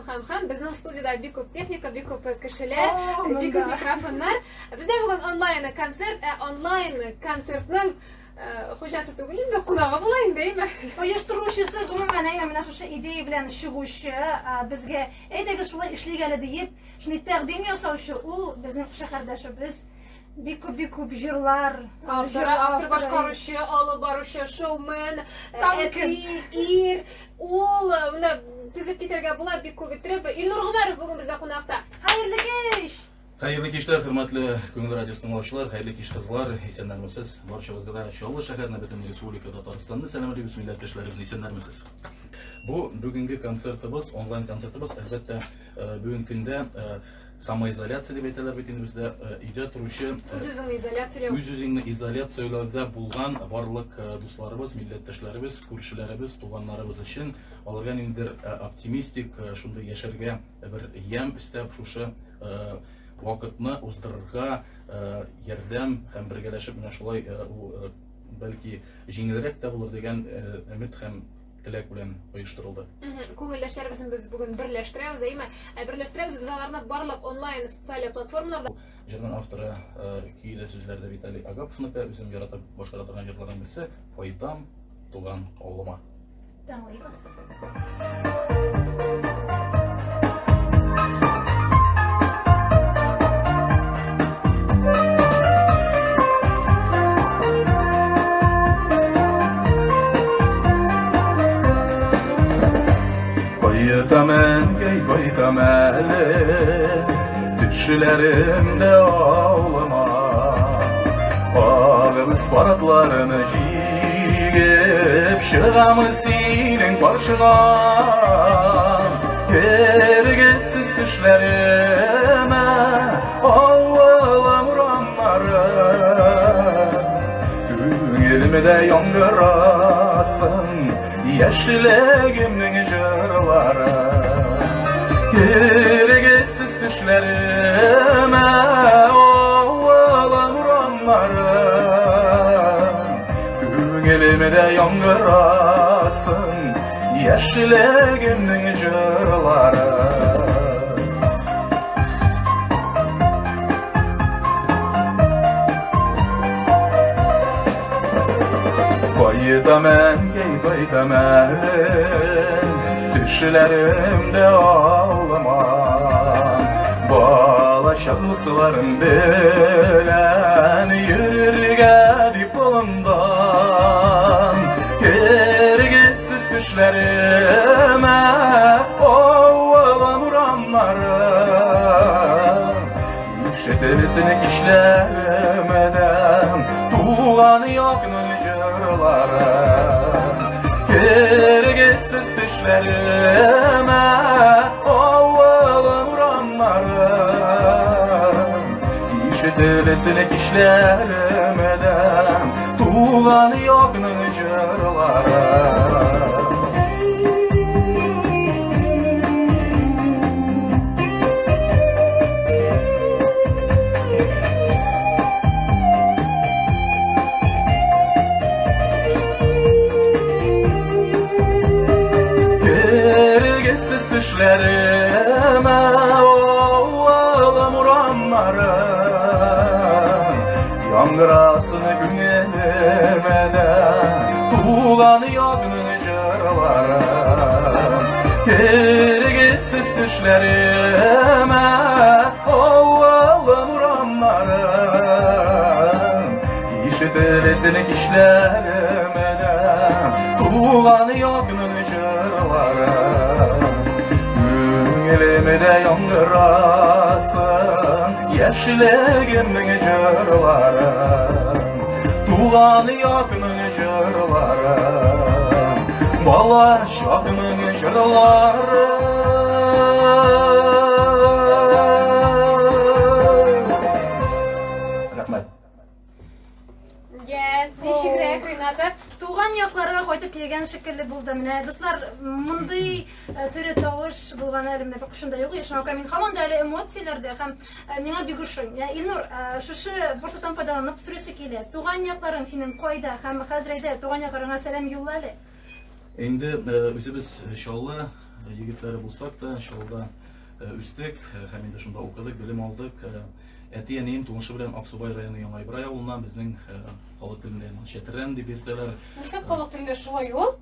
Һәм безнең студияда бик күп техника, бик күп кешеләр, бик күп микрофоннар. Бездә бүген онлайн концерт, онлайн концертның хуҗасы түгел инде, кунагы була инде, әйме? Оештыручысы, гомумән, әйме, менә шушы идея белән чыгучы, безгә әйтегез шулай эшлик әле дип, шуны тәкъдим ясаучы, ул безнең шәһәрдәшебез. Бик күп җырлар, автор башкаручы, алып баручы, шоумен, ир, ул менә тизеп китәргә була, бик күп иттереп. Илнур Гомәров бүген бездә кунакта. Хәерле кич! Хәерле кичләр, хөрмәтле Күңел радиосы тыңлаучылар, хәерле кич кызлар, исәннәрмесез? Барчагызга да Чаллы шәһәренә, бөтен республика Татарстанны сәлам итеп, милләттәшләребез, исәннәрмесез? Бу бүгенге концертыбыз, онлайн концертыбыз, әлбәттә, бүген көндә самоизоляция дип әйтәләр бит инде бездә, өйдә торучы, үз-үзеңне изоляцияләүдә булган барлык дусларыбыз, милләттәшләребез, күршеләребез, туганнарыбыз өчен аларга ниндидер оптимистик, шундый яшәргә бер ям өстәп шушы вакытны уздырырга ярдәм һәм бергәләшеп менә шулай бәлки җиңелрәк тә булыр дигән өмет һәм теләк белән оештырылды. Күңелдәшләребезне без бүген берләштерәбез, әйме? Берләштерәбез без аларны барлык онлайн социаль платформаларда. Җырның авторы көйле сүзләрдә Виталий Агаповныкы, үзем яратып башкара торган җырлардан берсе "Файдам туган авылыма". Kaytam əli, düşlərimdə ağlama, ağımız paratlarını jigib, şığamı senin qarşına, ergesiz düşlərimə, ağlam uranları, Günelimi yongırasın, yeşilegimnin jırları, Ergesiz düşlerime oğlan uranlarım Günelimi de yongırasın yeşilegimnin jırları Bayıtam engey bayıtam Düşlerimde ağlama Balaşalısılarım bilen Yürür gelip ondan Gergesiz düşlerime Oğlan uranlarım Yükşetirsin kişlerimden Tuğan yaknın jırlarım Gergesiz düşlerime Oğlan uranlarım İşitilsin kişlerimden Tuğan yaknın jırlarım Düşlerime oğlan uranlarım Yangırasını günelime de Tuğan yaknın jırlarım Gergesiz düşlerime oğlan uranlarım İşitilsin kişlerime de Tuğan yaknın jırlarım Günelimi de yongırasın Yeşilegimnin jırlarım Tuğan yaknın jırlarım Bala şaknın jırlarım Rahmet. Ничегрәк уйнады? Туган якларга кайтып килгән шикелле булды. Менә дуслар, мондый тере тавыш булган әлемдә бик шунда юк. Яшмәүкә мин һаман да әле эмоцияләрдә һәм миңа бик ошый. Илнур, шушы форсаттан файдаланып сүрәсе килә. Туган якларың синең кайда һәм хәзер әйдә туган якларыңа сәлам юлла әле. Инде үзебез Чаллы егетләре булсак та, иншалла үстек, һәм инде шунда укыдык, белем алдык. Әти-әнием тумышы белән Аксубай районы Яңайбрай авылыннан безнең халык телендә Чәтерән дип йөртәләр. Нишләп халык телендә шулай ул?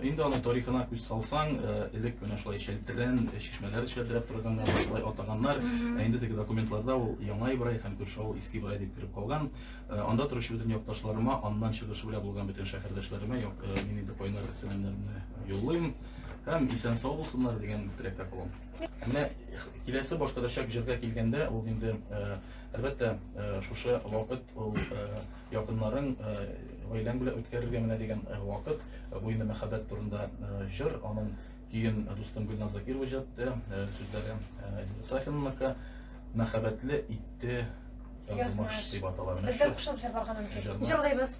Инде аның тарихына күз салсаң, элек менә шулай Чәтерән, чишмәләр чәлдереп торганнар, шулай атаганнар. Инде теге документларда ул Яңайбрай һәм күрше авыл Искибрай дип кирип калган. Анда торучы бөтен якташларыма, аннан чыгышы белән булган бөтен шәһәрдәшләремә мин инде кайнар сәламнарымны юллыйм. Һәм исән сау булсыннар дигән теләктә калам. Менә киләсе башкарачак җиргә килгәндә, ул инде әлбәттә шушы вакыт ул якыннарың гаиләң белән үткәрергә менә дигән вакыт. Бу инде мәхәббәт турында җыр, аның киен дустым Гөлназ Закирова җатты, сүзләре Сафинныкы мәхәббәтле итте язмыш дип атала. Бездә кушылып җырларга мөмкин. Җырлыйбыз.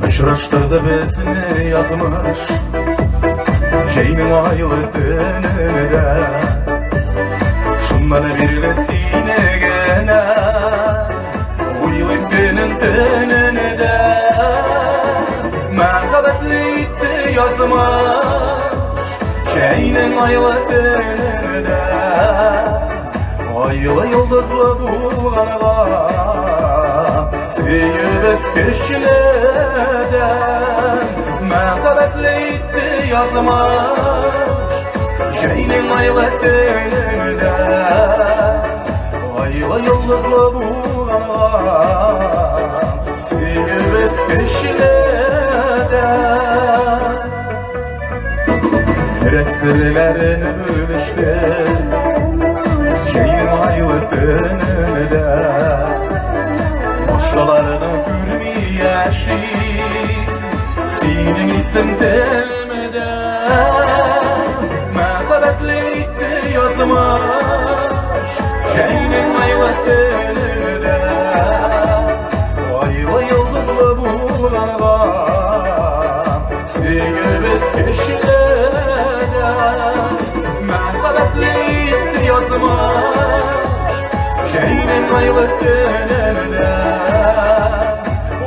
Очраштырды безне язмыш Җәйнең айлы төнендә Шуннан бирле сине генә Уйлыйм көнен төнендә Мәхәббәтле итте язмыш Җәйнең айлы төнендә Айлы йолдызлы булганга Сөйебез көчледен Мәхәббәтле итте язмыш Җәйнең айлы төнендә Айлы йолдызлы булганга Сөйебез көчледен Йөрәк серләрен бүлештек Җәйнең айлы төнендә Başkalarını görmüy yaşayım Senin isim telmede Мәхәббәтле итте язмыш Җәйнең айлы төнендә Айлы йолдызлы булганга Сөйебез көчледен Мәхәббәтле итте язмыш Җәйнең айлы төнендә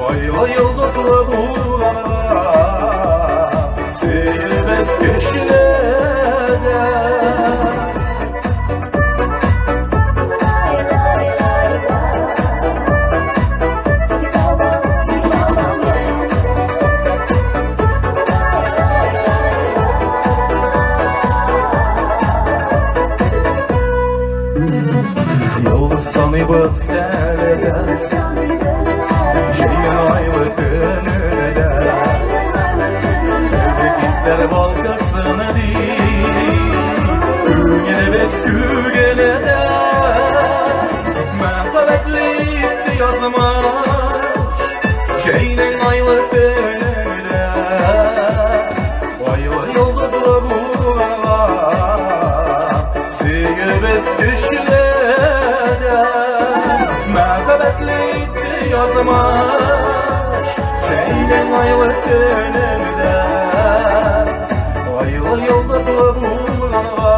Айлы йолдызлы булганга Сөйебез көчледен Yıldız sanıybız təldə Җәйнең айлы төнендә Ürək istər balqasını deyir Күңелебез күгеләдә Мәхәббәтле итте язмыш Җәйнең айлы төнендә Айлы йолдызлы булганга Сөйебез көчледен Мәхәббәтле итте язмыш Җәйнең айлы төнендә Айлы йолдызлы булганга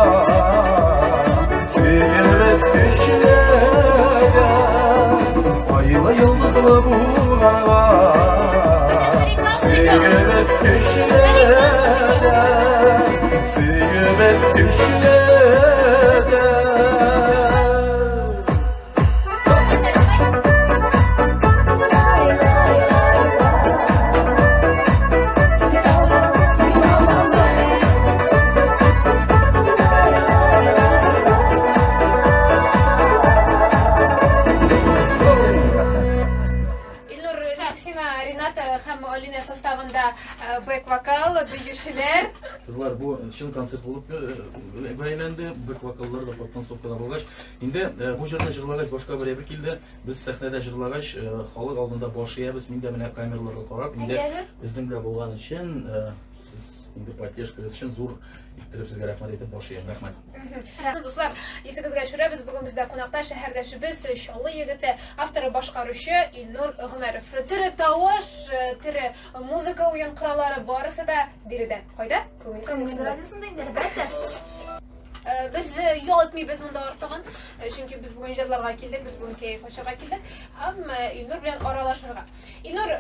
Сөйебез көчледен Айлы йолдызлы булганга Сөйебез көчледен Сөйебез көчледен Һәм Алина составында бэк-вокал, бөючеләр. Кызлар, бу чын концерт булып бәйләнде, бэк-вокаллар да подтанцовкада булгач. Инде бу җырны җырлагач башка бер әйбер килде. Без сәхнәдә җырлагач, халык алдында баш иябез, мин дә менә камераларга карап, инде безнең белән булган өчен сез инде поддержкагыз өчен зур иттереп сезгә рәхмәт әйтеп башлыйм. Рәхмәт. Дуслар, исегезгә төшерәбез, бүген бездә кунакта шәһәрдәшебез, Чаллы егете, авторы башкаручы Илнур Гомәров. Тере тавыш, тере музыка уен кораллары барысы да биредә. Кайда? Күңел радиосында инде әлбәттә. Biz yol etmeybiz bunda ortağın. Çünkü biz bugün jırlarga keldik, biz bugün keyif açığa keldik. Hem İlnur bilen aralaşırga. İlnur,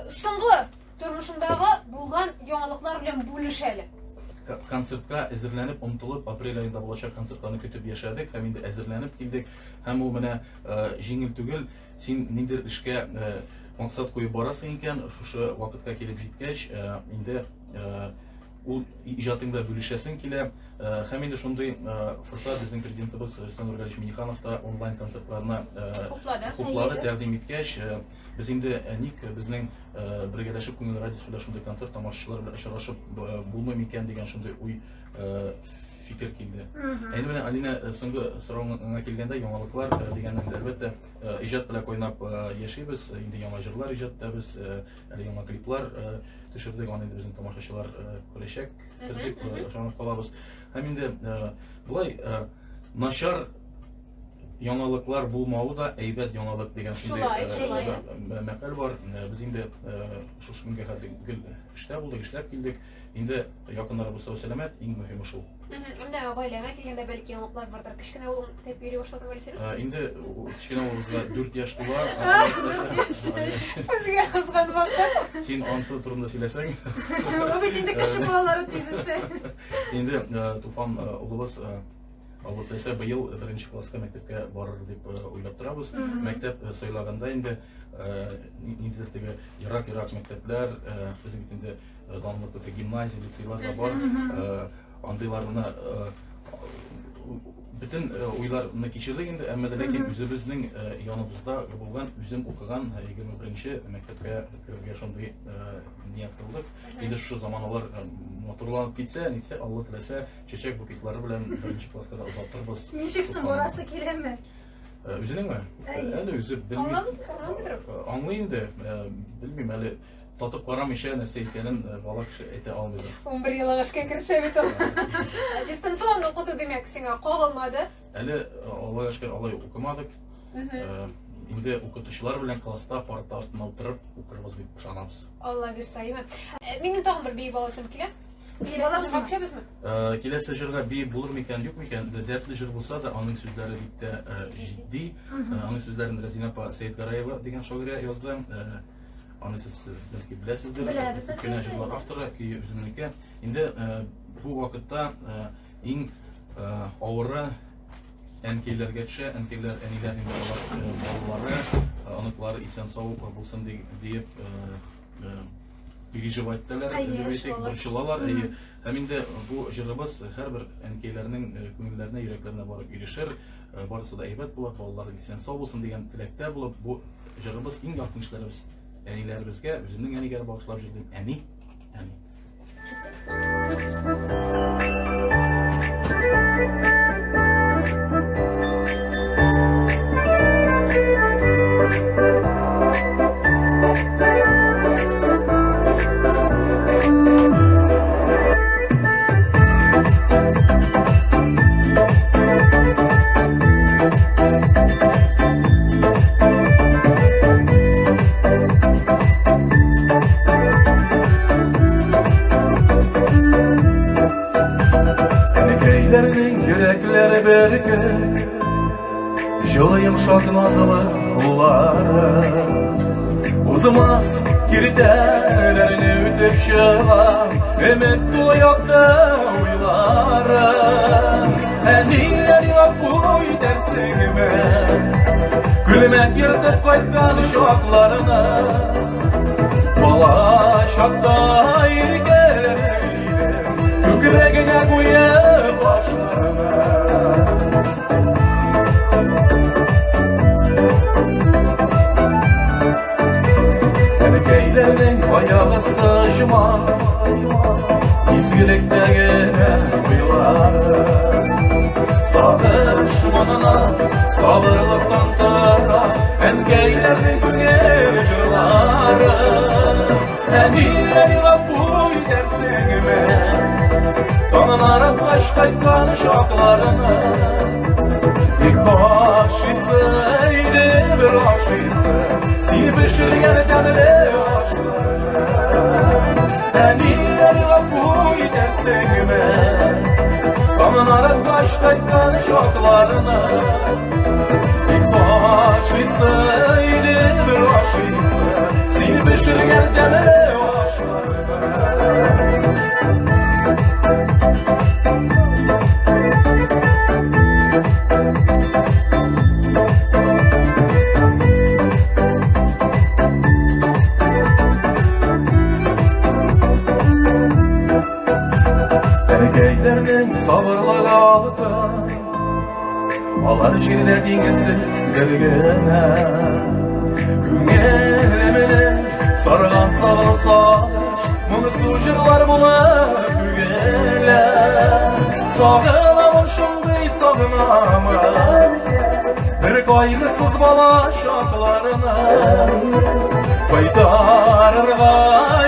soңгы turmuşundağı bulgan яңалыклар bilen bölüşeli. Концертка әзерләнеп, омтылып, апрель айында булачак концертларны көтеп яшәдек һәм инде әзерләнеп килдек. Һәм ул менә җиңел түгел, син ниндер эшкә максат куеп барасың икән, шушы вакытка килеп җиткәч, инде ул иҗатың белән бүлешәсең килә. Һәм инде шундый форсат безнең президентыбыз Рөстәм Нургалиевич Миңнеханов та онлайн концертларны хуплады, тәкъдим иткәч, biz инде ник безнең бергәләшеп күңел радиосы белән шундый концерт тамашачылар белән очрашып булмый микән дигән шундый уй фикер килде. Әйе менә Алина соңгы сорауга килгәндә яңалыклар дигәннән әлбәттә иҗат белән кайнап яшибез, инде яңа җырлар иҗаттабыз, әле яңа клиплар төшердек, аны инде безнең тамашачылар күрәчәк, дип ышанып калабыз. Һәм инде булай начар яңалыклар булмавы да әйбәт яңалык дигән шундый мәкаль бар. Без инде шушы көнгә хәтле эштә булдык, эшләп килдек. Инде якыннарыбыз сау сәламәт, иң мөһиме шул. Менә гаиләгә килгәндә бәлки яңалыклар бардыр. Кечкенә улым тәп йөри башлады белсәң. Инде кечкенә улыбызга 4 яшь тула. Безгә кызган вакыт. Син ансы турында сөйләсәң. Ул бит инде кеше балалары тизүсе. Инде туфан улыбыз Аллатайса быел 1-нче класска мәктәпкә барыр дип уйлап торабыз. Мәктәп сайлаганда инде ниндидер теге ерак мәктәпләр, безнең бит инде данлы гимназия, лицейлар да бар. Андыйларны bütün уйларны кичердек инде, әмма ләкин үзебезнең яныбызда булган, үзем укыган 21-нче мәктәпкә кергән шундый ният кылдык. Инде шушы заманалар моторланып китсә, нитсә, Алла теләсә, чәчәк букетлары белән 1-нче класска да озатырбыз. Ничек соң барасы киләме? Үзенеңме? Әле үзе белмим. Аңлый инде, белмим әле. Татып карамыйча нәрсә икәнен бала кеше әйтә алмый. 11 елга эшкә керешә бит ул. Дистанцион укыту димәк сиңа кагылмады. Әле Аллага шөкер алай укымадык. Инде укытучылар белән класста парта артына утырып укырбыз дип ышанабыз. Алла бирсәйме. Минем тагын бер бий баласым килә. Киләсе җырга бий булыр микән, юк микән? Дәртле җыр булса да, аның сүзләре бик тә җитди. Аның сүзләрен Разина апа Сәйдгараева дигән шагыйрә язды. Аны сез бәлки беләсездер. Кенә җырлар авторы, көе үзенеке. Инде бу вакытта иң авыры әнкәйләргә төшә, әнкәйләр әниләрнең балалары, аныклары исән сау булсын дип переживаттылар, дип борчылалар. Һәм инде бу җырыбыз һәрбер әнкәйләрнең күңелләренә, йөрәкләренә барып ирешер. Барысы да әйбәт булыр, балалар исән сау булсын дигән теләктә булып, бу җырыбыз иң якын кешеләребез, әниләребезгә, үземнең әнигә багышлап җырлыйм. Әни, әни. Yürekleri berkek, жылы йомшак назлы куллары, узымас киртәләрне үтеп чыга, өмет тулы якты уйлары. Әниләр гафу итәрсеңме, күлмәк йыртып кайткан чакларына, бала чакта иркәләр, күкрәгенә куеп башларына. Әнкәйләрнең аягысты жыма, изгелектәге уйлары, сагыш монына сабырлыктан тора, әнкәйләрнең күңел җырлары. Әниләр гафу dersingime Kanın aratmış kayıtkan şaklarını İlk başısıydı bir aşısı Seni pişirgen temeli aşklarını Eniler lafı dersingime Kanın aratmış kayıtkan şaklarını İlk başısıydı bir aşısı Seni pişirgen temeli sabırla kaldı Alar jirlediğinsiz gelgene Güngelemine sarılan sağır sağır Mınısı jırlar bulup gügele Sağınamın şunday sağınamın Bir kaygısız bala şaklarına Baytarırga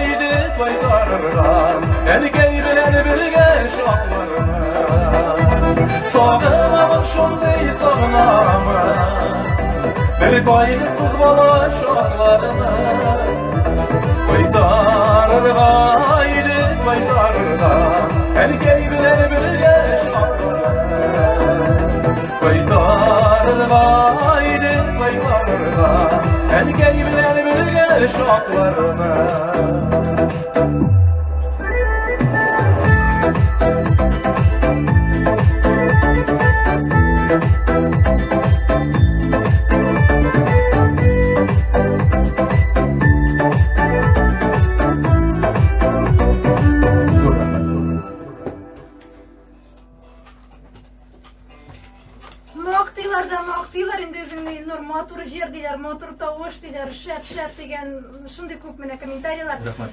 idi baytarırga Erkey bilen birge şaklarına Sağınamın şunday sağınamın Bir kaygısız bala şaklarına Baytarırga idi baytarırga Erkey bilen birge şaklarına Baytarırga idi baytarırga Erkey bilen birge şaklarına Maqtiylar indi özüngni Ilnur motor jer diler, motor tavuş diler, şap degen şunday ko'p mena kommentariyalar. Rahmat.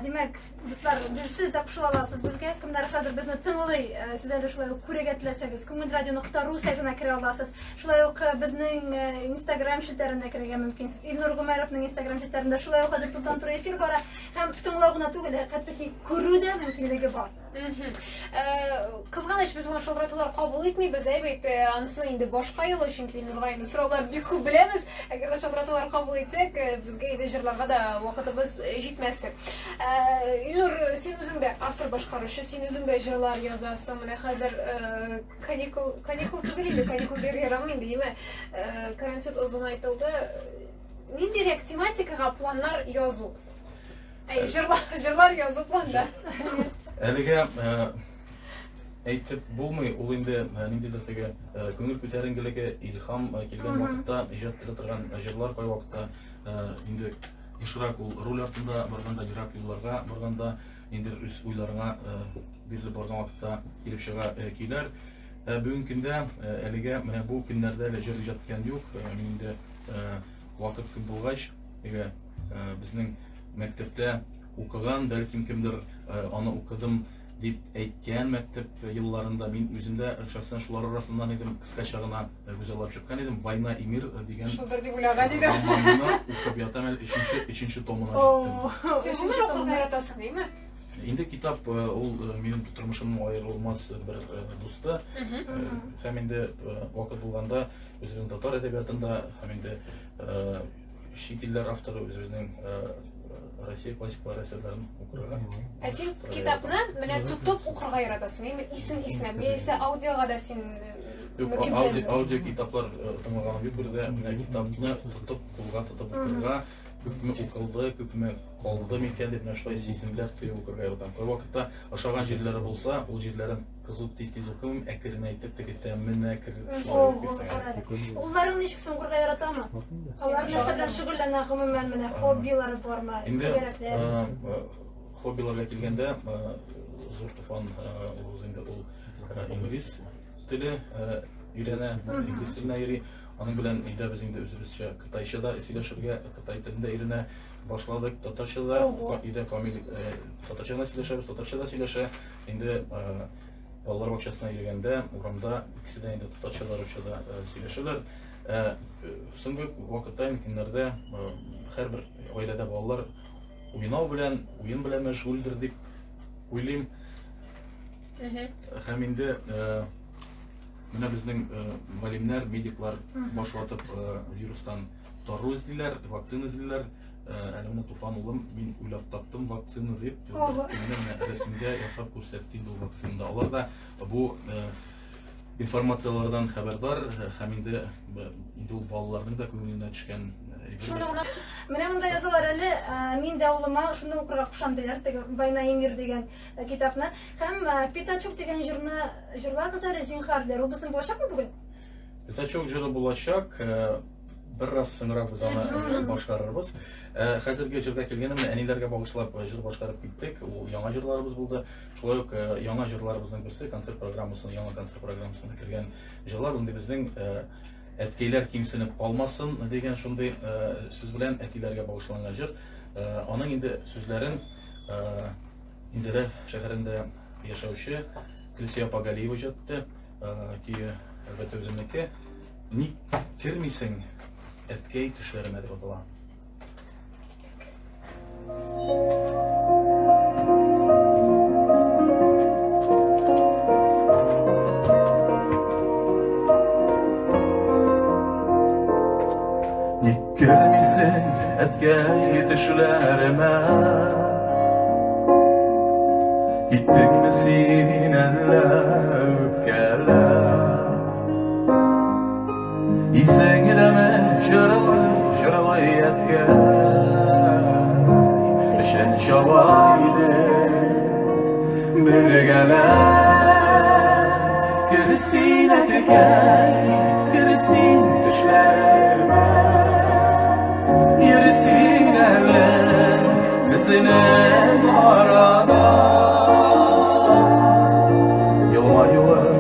Demek dostlar, siz de qo'shila olasiz bizga. Kimlar hozir bizni tinglay, sizlar shulay ko'rga tilasangiz, ko'ngilradio.ru saytiga kira olasiz. Shulay bizning Instagram shiltariga kirishga mumkinsiz. Ilnur Gumarovning Instagram shiltarida shulay hozir to'pdan turib efir bora, ham tinglovgina tugul, hattoki ko'ruvda mumkinligi bor. Kızganaç biz bunu şoğratlar kabul etmeybiz. Evet, anısını indi başka yolu çünkü Ilnur'a indi sıralar büyük bilemiz. Eğer de şoğratlar kabul etsek, bizge indi jırlarga da vakitimiz jetmezdi. Ilnur, sen özünde автор başkarışı, sen özünde jırlar yazasın. Mene hazır kanikul tügülüydü, kanikul der yaramayın değil mi? Karantin o zaman aytıldı. Ne direkt tematikaga planlar yazı. Jırlar yazı planda. Әлеге әйтеп булмый, ул инде ниндидер теге күңел күтәренкелеге, илһам килгән вакытта иҗат итә торган җырлар кай вакытта инде ешрак ул роль артында барганда, ерак юлларга барганда инде үз уйларына бирелеп барган вакытта килеп чыга көйләр. Бүгенге көндә әлегә менә бу көннәрдә җыр иҗат иткән юк. Мин инде вакыт күп булгач, безнең мәктәптә укыган, бәлким кемдер аны укыдым дип әйткән мәктәп елларында мин үземдә шәхсән шулар арасыннан идем, кыскача гына күзаллап чыккан идем. Война и мир дигән Шулар дип уйлаган идем. романны укып ятам әле 3нче томына җиттем. Сез шуны укып яратасың, әйме? Инде китап ул минем тормышымның аерылмас бер дусты. Һәм инде вакыт булганда үзебезнең татар әдәбиятында һәм инде чит илләр авторы үзебезнең Россия классикалары әсәрләрен укырга. Син китапны менә тотып укырга яратасың, әйме? Исен яисә аудиога да син аудио китаплар тыңлаганым юк, бер дә менә китапны тотып кулга тотып укырга, күпме укылды, күпме калды микән дип менә шулай сиземләп укырга яратам. Кай вакытта ашаган җирләре булса, ул җирләрен кызу тиз укыйм, әкрен әйтеп теге тәмменә кереп. Улларың ничек соң укырга яратамы? Алар нәрсә белән шөгыльләнә, гомумән менә хоббилары бармы? Инде хоббиларга килгәндә, зур туфан ул инде ул инглиз теле өйрәнә, инглиз теленә йөри. Аның белән инде без инде үзебезчә кытайча да сөйләшергә, кытай телендә өйрәнә башладык. Татарча да инде Камил татарча да сөйләшәбез, татарча да сөйләшә. Инде балалар бакчасына йөргәндә, урамда икесе дә инде татарча да, русча да сөйләшәләр. Соңгы вакытта, көннәрдә һәрбер гаиләдә балалар уен белән мәшгульдер дип уйлыйм. Һәм инде менә безнең галимнәр, медиклар башлатып вирустан дару эзлиләр, вакцина эзлиләр. Әле менә Туфан улым, мин уйлап таптым вакцина дип, рәсемгә ясап күрсәтте инде ул вакцинада. Алар да бу информациялардан хәбәрдар һәм инде ул балаларның да күңеленә төшкән. Менә монда язалар әле, мин дә улыма шуны укырга кушам диләр, Война и мир дигән китапны. Һәм Пятачок дигән җырны җырлагызлар, зинһар диләр. Ул безнең булачакмы бүген? Пятачок җыры булачак. Бераз соңрак без аны башкарырбыз. Хәзерге җырга килгәнемне әниләргә багышлап җыр башкарып киттек. Ул яңа җырларыбыз булды. Шулай ук яңа җырларыбызның берсе концерт программасына, яңа концерт программасына кергән җырлар. Инде безнең әткәйләр кимсенеп калмасын дигән шундый сүз белән әтиләргә багышланган җыр. Аның инде сүзләрен Инзәрә шәһәрендә яшәүче Гөлсия Пагалиева җатты. Ки әлбәттә үземнеке. Ник кермисең әткәй төшләремә дип атала. Ник кермисең әткәй төшләремә, киттеңме син әллә үпкәләп? Исеңдәме җырлый әткәй, өчен чаба иде бергәләп. Керсин әткәй, керсин төшләремә, йөрсин әле безнең арада. Елмаюын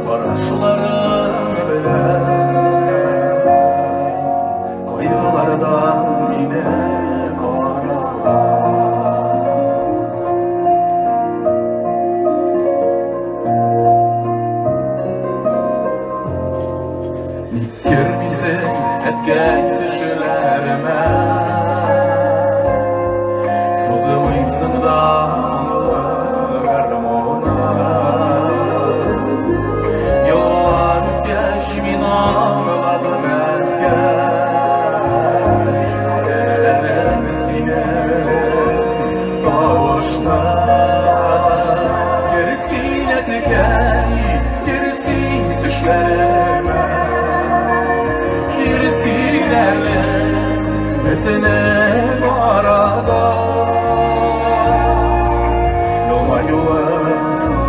карашларың белән, кайгылардан мине карала. Ник кермисең әткәй төшләремә, сузылмыйсың да гармона. Еллар үткәч мин аңладым әткәй, әлләләрен синең тавышна. Керсин әткәй, керсин төшләремә, йөрсин әле безнең арада. Елмаюын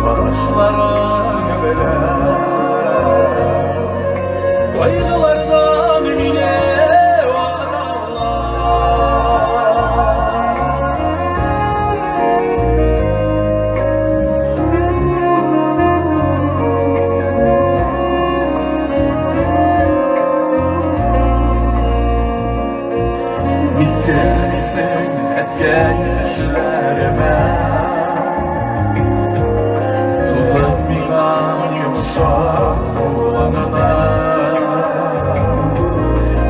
карашларың белән, кайгылардан мине арала. Ник кермисең әткәй төшләремә, сузып миңа йомшак кулыңны.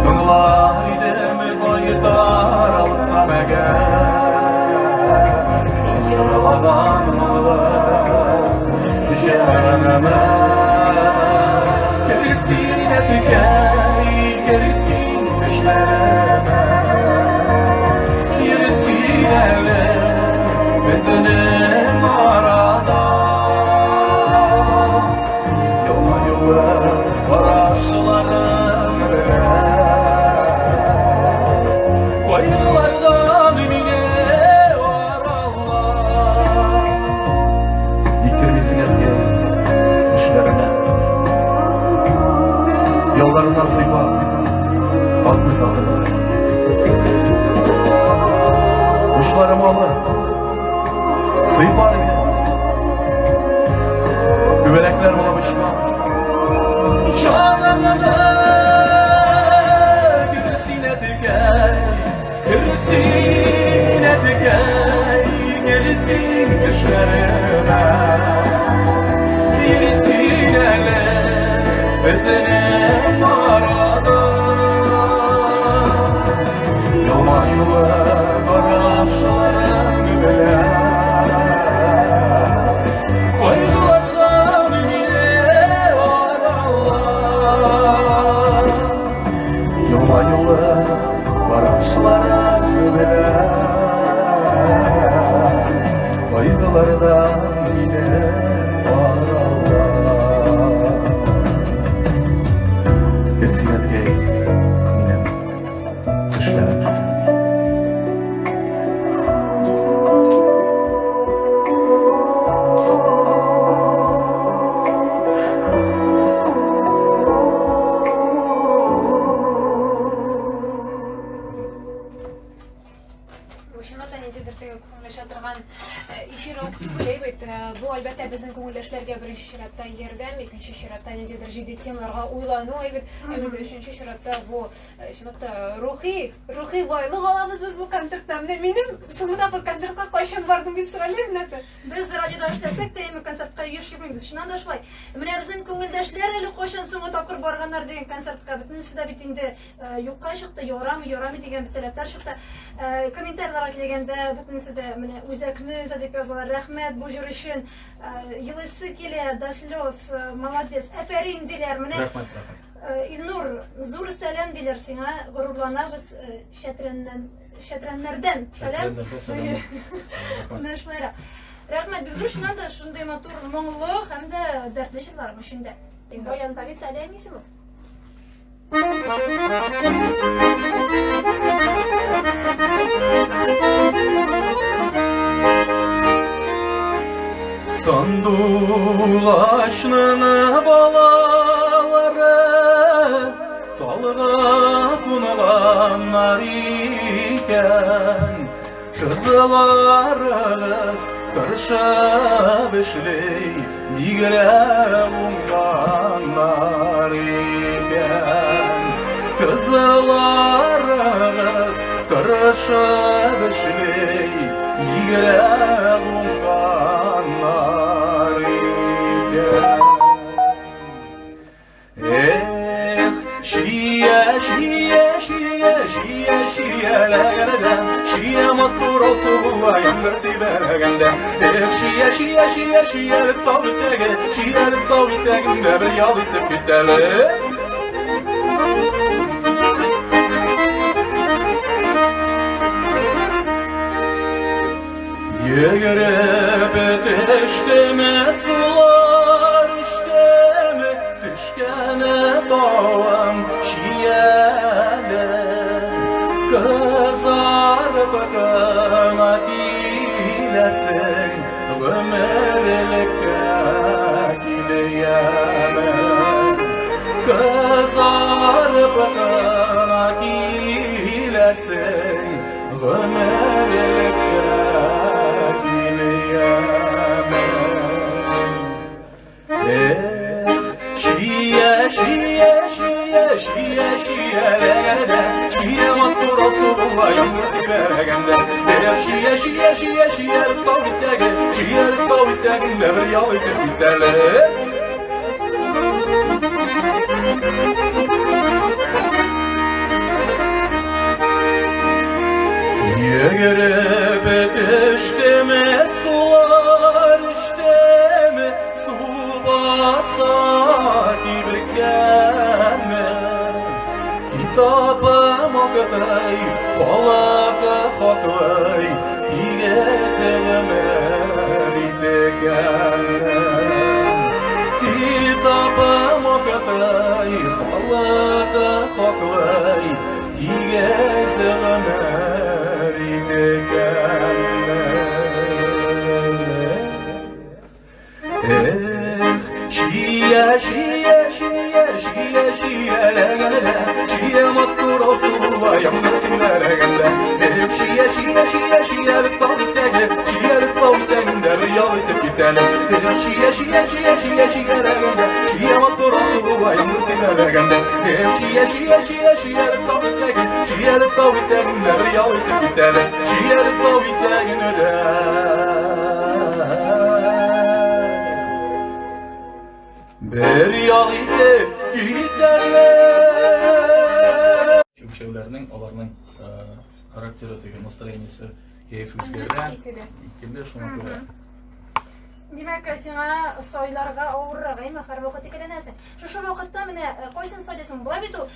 Тыңлар идем кайтар алсам әгәр, син җырлаган моңлы җанымә. Керсин әткәй, керсин төшләремә, йөрсин әле безнең арада. Елмаюын карашларың белән, кайгылардан мине арала. Ник кермисең әткәй төшләремә, ялларыңнан сыйпап ак күз алдымда. Учларым алыр, сыйпар иде, күбәләкләр булып очкан. Җанымны керсин әткәй, керсин әткәй, керсин төшләремә, йөрсин әле безнең арада. Елмаюын карашларың başlarını bile koydular mine aralar yılma başlarını bile koydulardan mine aralar Gelsiyatgey minem düşler Şundan nedir diye konuşatırgan efir oktu bileyim. Bu elbette bizim konulaşlarga birinci şirattan yerden, ikinci şirattan nedir ciddi temalarga uylanu. Evet, üçüncü şiratta bu şundan ruhi baylık alamız biz bu konsertten. Benim sonunda bu konsertga kaçan vardım diye soruyorum nerede? Biz radyoda işlesek de hem konsertga yürüyüşümüz. Şundan da şulay. Менә безнең күңелдәшләр әле кайчан соңгы тапкыр барганнар дигән концертка бөтенесе дә бит инде юкка чыкты, ярамый дигән теләкләр чыкты. Комментарийларга килгәндә бөтенесе дә менә үзәкне дип язалар. Рәхмәт бу җыр өчен. Елысы килә, до слез, молодец. Афәрин диләр менә. Рәхмәт. Илнур, зур сәлам диләр сиңа. Горурланабыз шәтрәннәрдән. Сәлам. Нәшләр. Рәхмәт, бик зур шуннан да шундый матур моңлы һәм дә дәртле җырлар мошында. Баян Тавит әләмисең ул? Sandulaşның балалары талга кунганнар икән кызларыгыз тырышып эшләй нигәрә уңганнар икән кызларыгыз тырышып эшләй нигәрә уңганнар икән Şiye mattur olsun bu ayağımdır sibergende Şiye tavitteginde bir yal itip biteli Yegerep etişteme sular işteme Düşkene doğan şiyele Kızarıp kanat ilesin Ömerlikte gideyemem Kızarıp kanat ilesin Ömerlikte Şiye mattur olsun bu ayağımdır sibergende Şiye tavitteginde bir yal itip biteli Yegerep etişteme sular işteme Su basa kibirgeme Kitabım okutay, kolaka xotlay Igezeme ritegeme Kitabım okutay, kolaka xotlay Igezeme Şiye mattur olsun bu ayağımdır sibergende Şiye bir tavitteginde bir yal itip biteli Şiye mattur olsun bu ayağımdır sibergende Şiye bir tavitteginde bir yal itip biteli Şiye bir tavitteginde bir yal itip giderler Üçevlerinin, onların karakteri, настроениесі keyif üzerine İkili. ikili şuna göre. Demek sina soylarga avırragay makar vakit ikelenese. Şu vakitte mene koysun soylasın bula bitu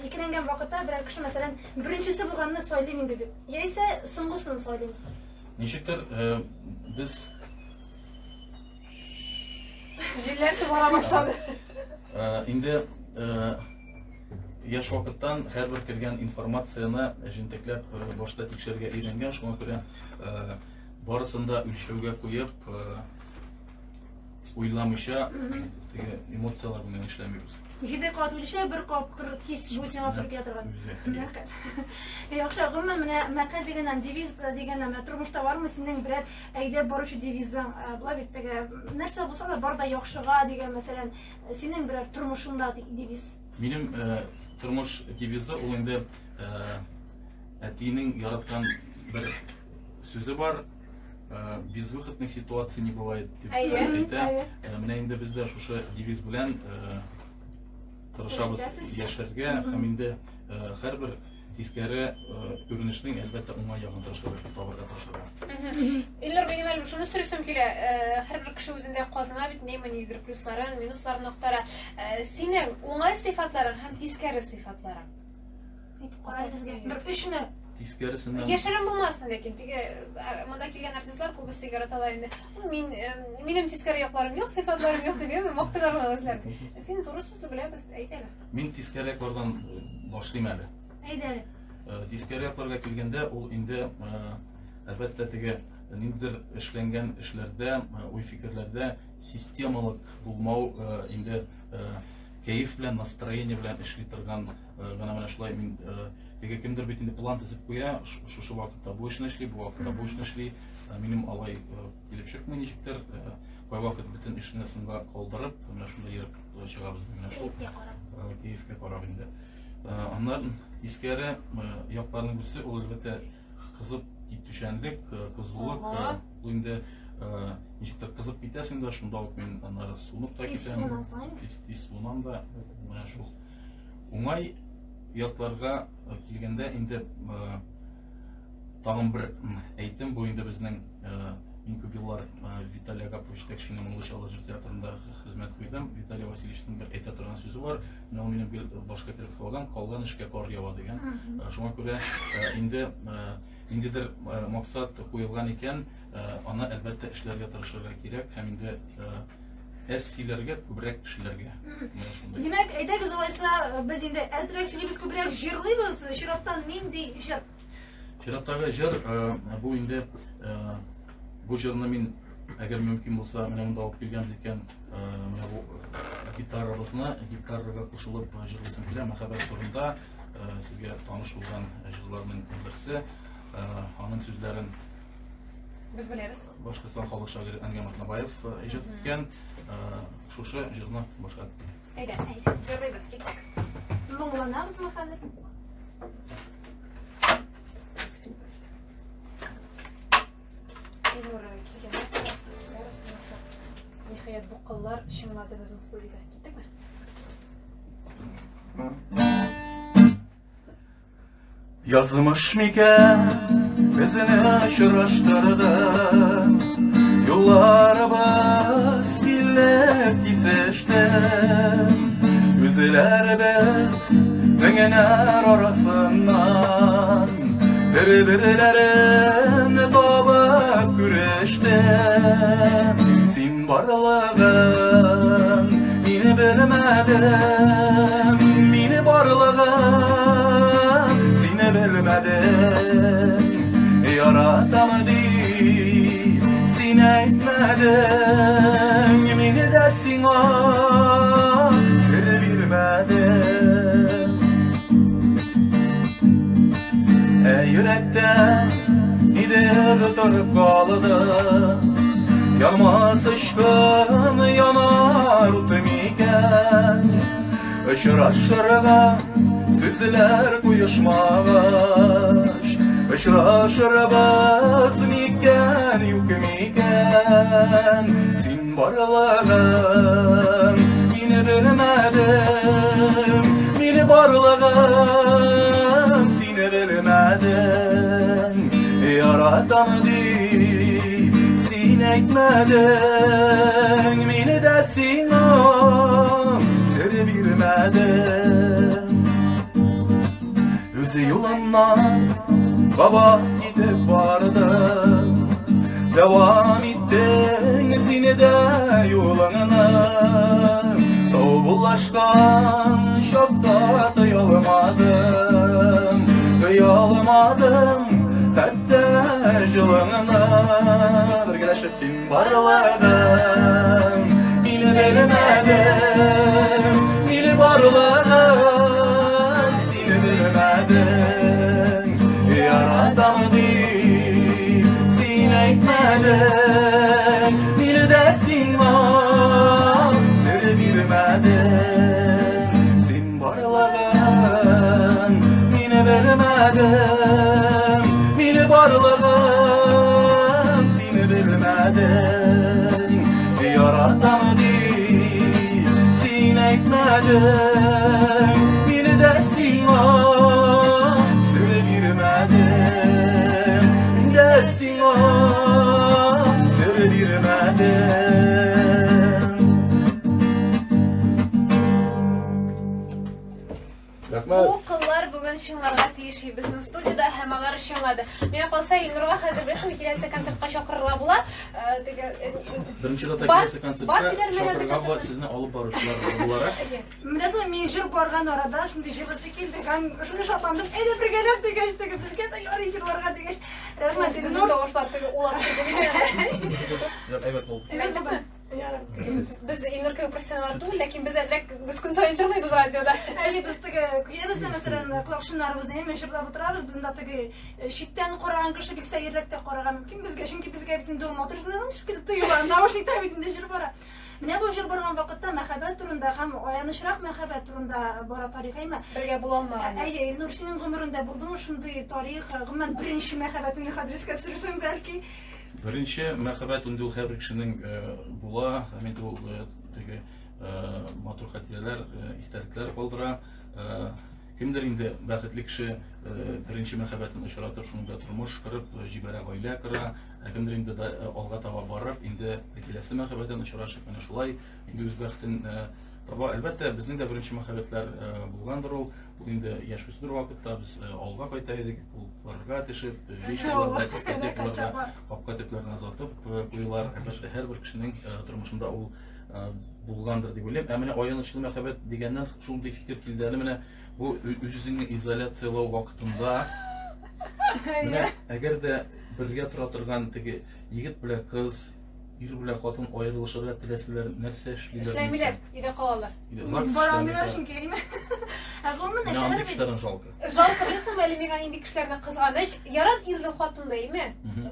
ikilengen vakitte bir kişi mesela birincisi bulganını söyleyin dedi. Yeyse sungusun söyleyin. Nişiktir biz Jiller sızara başladı. indi yaş vakittan her bir kirgen informatsiyani jinteklep boshda tekshirga eğlengen, şuna göre barısında ülşevge koyup uylamışa emosiyalar bilen işlemiyoruz. Jide katulişe bir kap kır kis bu sina Türkiye tarafı. Güzel. Yaxşı, gümmen mene makal degenden deviz degenden metromuşta var mı senin birer ayda barışı devizden bula bittege nerse bulsa da barda yaxşıga degen mesela senin birer turmuşunda deviz. Benim turmuş devizi ol indi әтинең яраткан bir sözü var. Безвыходных ситуаций не бывает дип әйтә. Менә инде бездә шушы девиз белән тырышабыз яшәргә һәм инде һәрбер тискәре күренешнең әлбәттә уңай ягын тырышабыз табарга тырышабыз. İller benim elim şunu söylesem ki her bir kişi özünde kazana bit neymen izdir plusların, minusların noktara. Senin uңай sıfatların hem tiskari sıfatların. Qoray bizge bir üçünü Тискәресеннән Yaşarım bulmazsın lakin. Manda kelgan artistlar ko'p sigaretalar endi. Mening tiskari yoqlarim yo'q, sifatlarim yo'q deb maqtalar o'zlari. Sen to'g'ri so'zni bilasiz, aytaylar. Мин тискәре яклардан башлыйм әле. aydalı. Тискәре якларга килгәндә ул инде әлбәттә теге ниндидер эшләнгән эшләрдә, уй фикерләрдә системалык булмау инде кәеф белән, настроение белән эшли торган гына менә шулай мин теге кемдер бит инде план төзеп куя, шушы вакытта бу эшне эшли, бу вакытта бу эшне эшли. Минем алай килеп чыкмый ничектер, кай вакыт бөтен эшне сынга калдырып, менә шунда йөреп чыгабыз менә шул кәефкә карап инде. Аннан тискәре якларның берсе ул әлбәттә кызып китүчәнлек, кызулык, ул инде ничектер кызып китәсең дә шунда ук мин аннары сунып та китәм. Тиз сунам да менә шул. Уңай якларга килгәндә инде тагын бер әйтем, бу инде безнең мин күп еллар Виталий Агапович Текшинның Мулычалы җыр театрында хезмәт куйдым. Виталий Васильевичның бер әйтә торган сүзе бар. Менә ул минем башка кереп калган, калган эшкә кар ява дигән. Шуңа күрә инде ниндидер максат куелган икән, аны әлбәттә эшләргә тырышырга кирәк һәм инде әс сөйләргә, күбрәк эшләргә. Demek әйдәгез олайса без инде әзрәк сөйлибез, күбрәк җырлыйбыз. Чираттан нинди җыр? Чираттагы җыр бу инде бу җырны мин әгәр мөмкин булса менә монда алып килгән икән, менә бу гитарага кушылып җырлыйсым килә, мәхәббәт турында сезгә таныш булган җырларның берсе. Аның сүзләрен Biz biliriz. Башкортстан халык шагыйре Әнгәм Атнабаев иҗат иткән. Шушы җырны башка Әйдә, җырлыйбыз, киттек. Моңланабыз мы хәзер? Nihayet bu kıllar şımladı bizim stüdyoda. Gittik mi? Yazmış miken bizini aşırıştırdı, yollarımız millek kesişti. Yüzlerimiz düngener arasından birbirlerini tabıp güreşti. Sen varlığın beni bilmedim, beni varlığın seni bilmedim. Yaratam deyip sen etmedin, beni de sana sır bilmedim. Yürekte gider tutup kaldı, yanmaz aşkın yanar utmiken. Işıraşırga sözler kuyuşmamış, ışıraşırabız miken yuk miken. Sen varlığın beni bilmedim, beni varlığın seni bilmedim. Yaratam deyip sen ekmedin, meni de sina sır bilmedin. Özü yolundan baba gidip vardı, devam ettin seni de yoluna. Soğulaşkan şokta duyalmadım, hatta yoluna. Birleşip sen barladın, beni bilmedim, beni barladın, seni bilmedim. Yaradan deyip sen ekmedin, beni de sen var sır bilmedin. Sen barladın, beni bilmedim, beni barladın, seni bilmedin. Yaradan deyip sen ekmedin, beni de sen var sır bilmedin. De sen var sır bilmedin. Rahmat. Bu kıllar bugün şınlarga tiyişi bizning studiyada hammalar şınladı. Meni qolsa Ilnurga hozir bilasizmi kelasi konsertga chaqirlar bular. Birinchi rata Bar- kelasi konsertga bar bilan men chaqirgan albatta- va sizni olib boruvchilar bo'larak Bilasizmi, men jir borgan orada shunday jilg'isi keldi ham shunday shotlandim. Edi birgalab degach, bizga tayyor jir borgan degach. Rahmat, Bizning tovushlardagi ulab turdi. evet oldu. Biz Ilnur ko'p professional değil, lekin biz kun sayin jırlaymiz radioda. Biz kuyamizda masalan quloqshinlarimizni ham shirlab o'tiramiz. Bunda shitdan qo'ragan kishi bek sayirrakda qo'ragan mumkin bizga, chunki bizga butun do'm o'tirishlarni shu kelib tuyular. Naushnikda bitinde jir bora. Mana bu jir borgan vaqtda mahabat turunda ham oyanishroq mahabat turunda bora tarixaymi? Birga bo'lolmagan. Ilnur sening umrunda bo'ldimi shunday tarix? G'imman birinchi mahabatingni hozir esga tushirasan balki. Birinchi mahabat unda har bir kishining bo'la, hamda u tege motor xotiralar, istaklar qoldira. Kimdir endi baxtli kishi birinchi mahabatini uchratib, shunga turmush qurib, jibara oila qura, kimdir endi olg'a tava borib, endi kelasi mahabatini uchrashib, mana shulay endi o'z baxtin tava. Albatta bizning da birinchi mahabatlar bo'lgandir u. Bu endi yosh o'smir vaqtda biz olg'a qaytaydik, klublarga teshib, ishlarga, diskotekalarga, qopqoteklarni azaltib qo'ylar. Albatta har bir kishining turmushida u bo'lgandir deb o'ylayman. Mana oyanishli mahabat degandan shunday fikr keldi. Mana bu o'zingni izolyatsiyalash vaqtida mana agarda birga tura turgan tegi yigit bilan qiz, er bilan xotin ayrilishga tilasalar narsa Ishlaymilar, uyda qoladilar. Boramilar chunki. Ag'o'min Nima kishilardan jalqi. Жалко bilasizmi, men endi kishilarni qizg'anish, yarar erli xotinlaymi?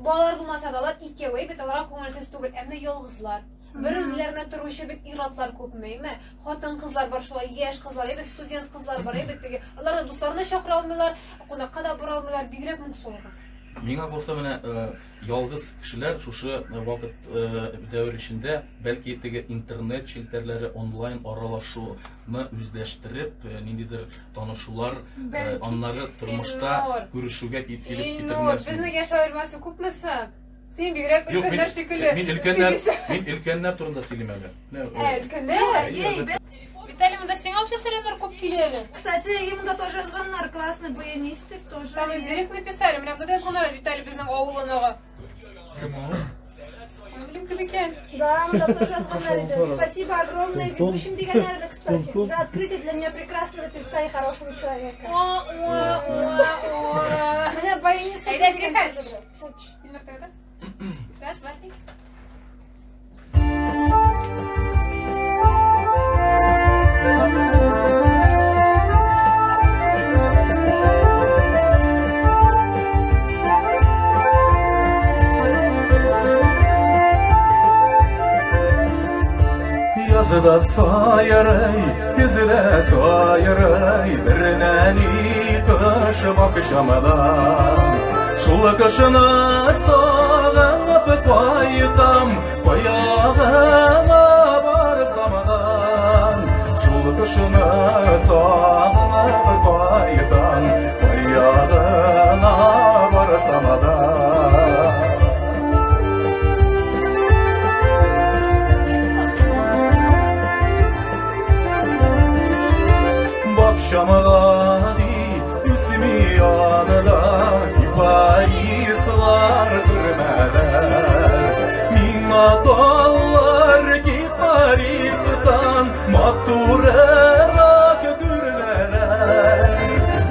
Bolalar bo'lmasa-dalar ikkovi betalar ko'ngilsiz tugul, endi yolg'izlar. Bir o'zlarining turmushi bit irodlar ko'pmaymi? Xotin qizlar bor, shular yosh qizlar, student qizlar bor, ularni do'stlarini chaqira olmaylar, qo'naqa da bora olmaylar, bigrak muqsolgan. Menga qolsa mana yolg'iz kishilar shu vaqt davr ichida balki internet shelterlari onlayn aralashuvni o'zlashtirib, nimadir tanishuvlar, onları turmushda ko'rishuvga kelib ketirmas. Bizni yashayvermaslik ko'pmisan? Sen bigrak ulkanlar shekilli. Men ilkanlar turida siylamayman. Ulkanlar? Виталий, мы до сих пор сыренор купили. Кстати, им да тоже звонар классный баянисты тоже. Там в директ написали, меня мы звонали Виталий без нам ауланого. Блин, кабикен. Да, мы да тоже звонали. Спасибо огромное ведущим Диганерли, кстати, за открытие для меня прекрасного певца и хорошего человека. Меня баянисты. Айда, где ходишь? Ильнур, ты это? Раз, два, три. Yazıda sayaray, güzüle sayaray, birneni kışı bakışamadan. Şul kışını sağınıp koydum, koyağıma barsamadan. Şul kışını sağınıp koydum, koyağıma barsamadan. Şamadi üsmi yanıda Kiparislar kırmeler Minna dağlar Kiparistan Makturarak gürmeler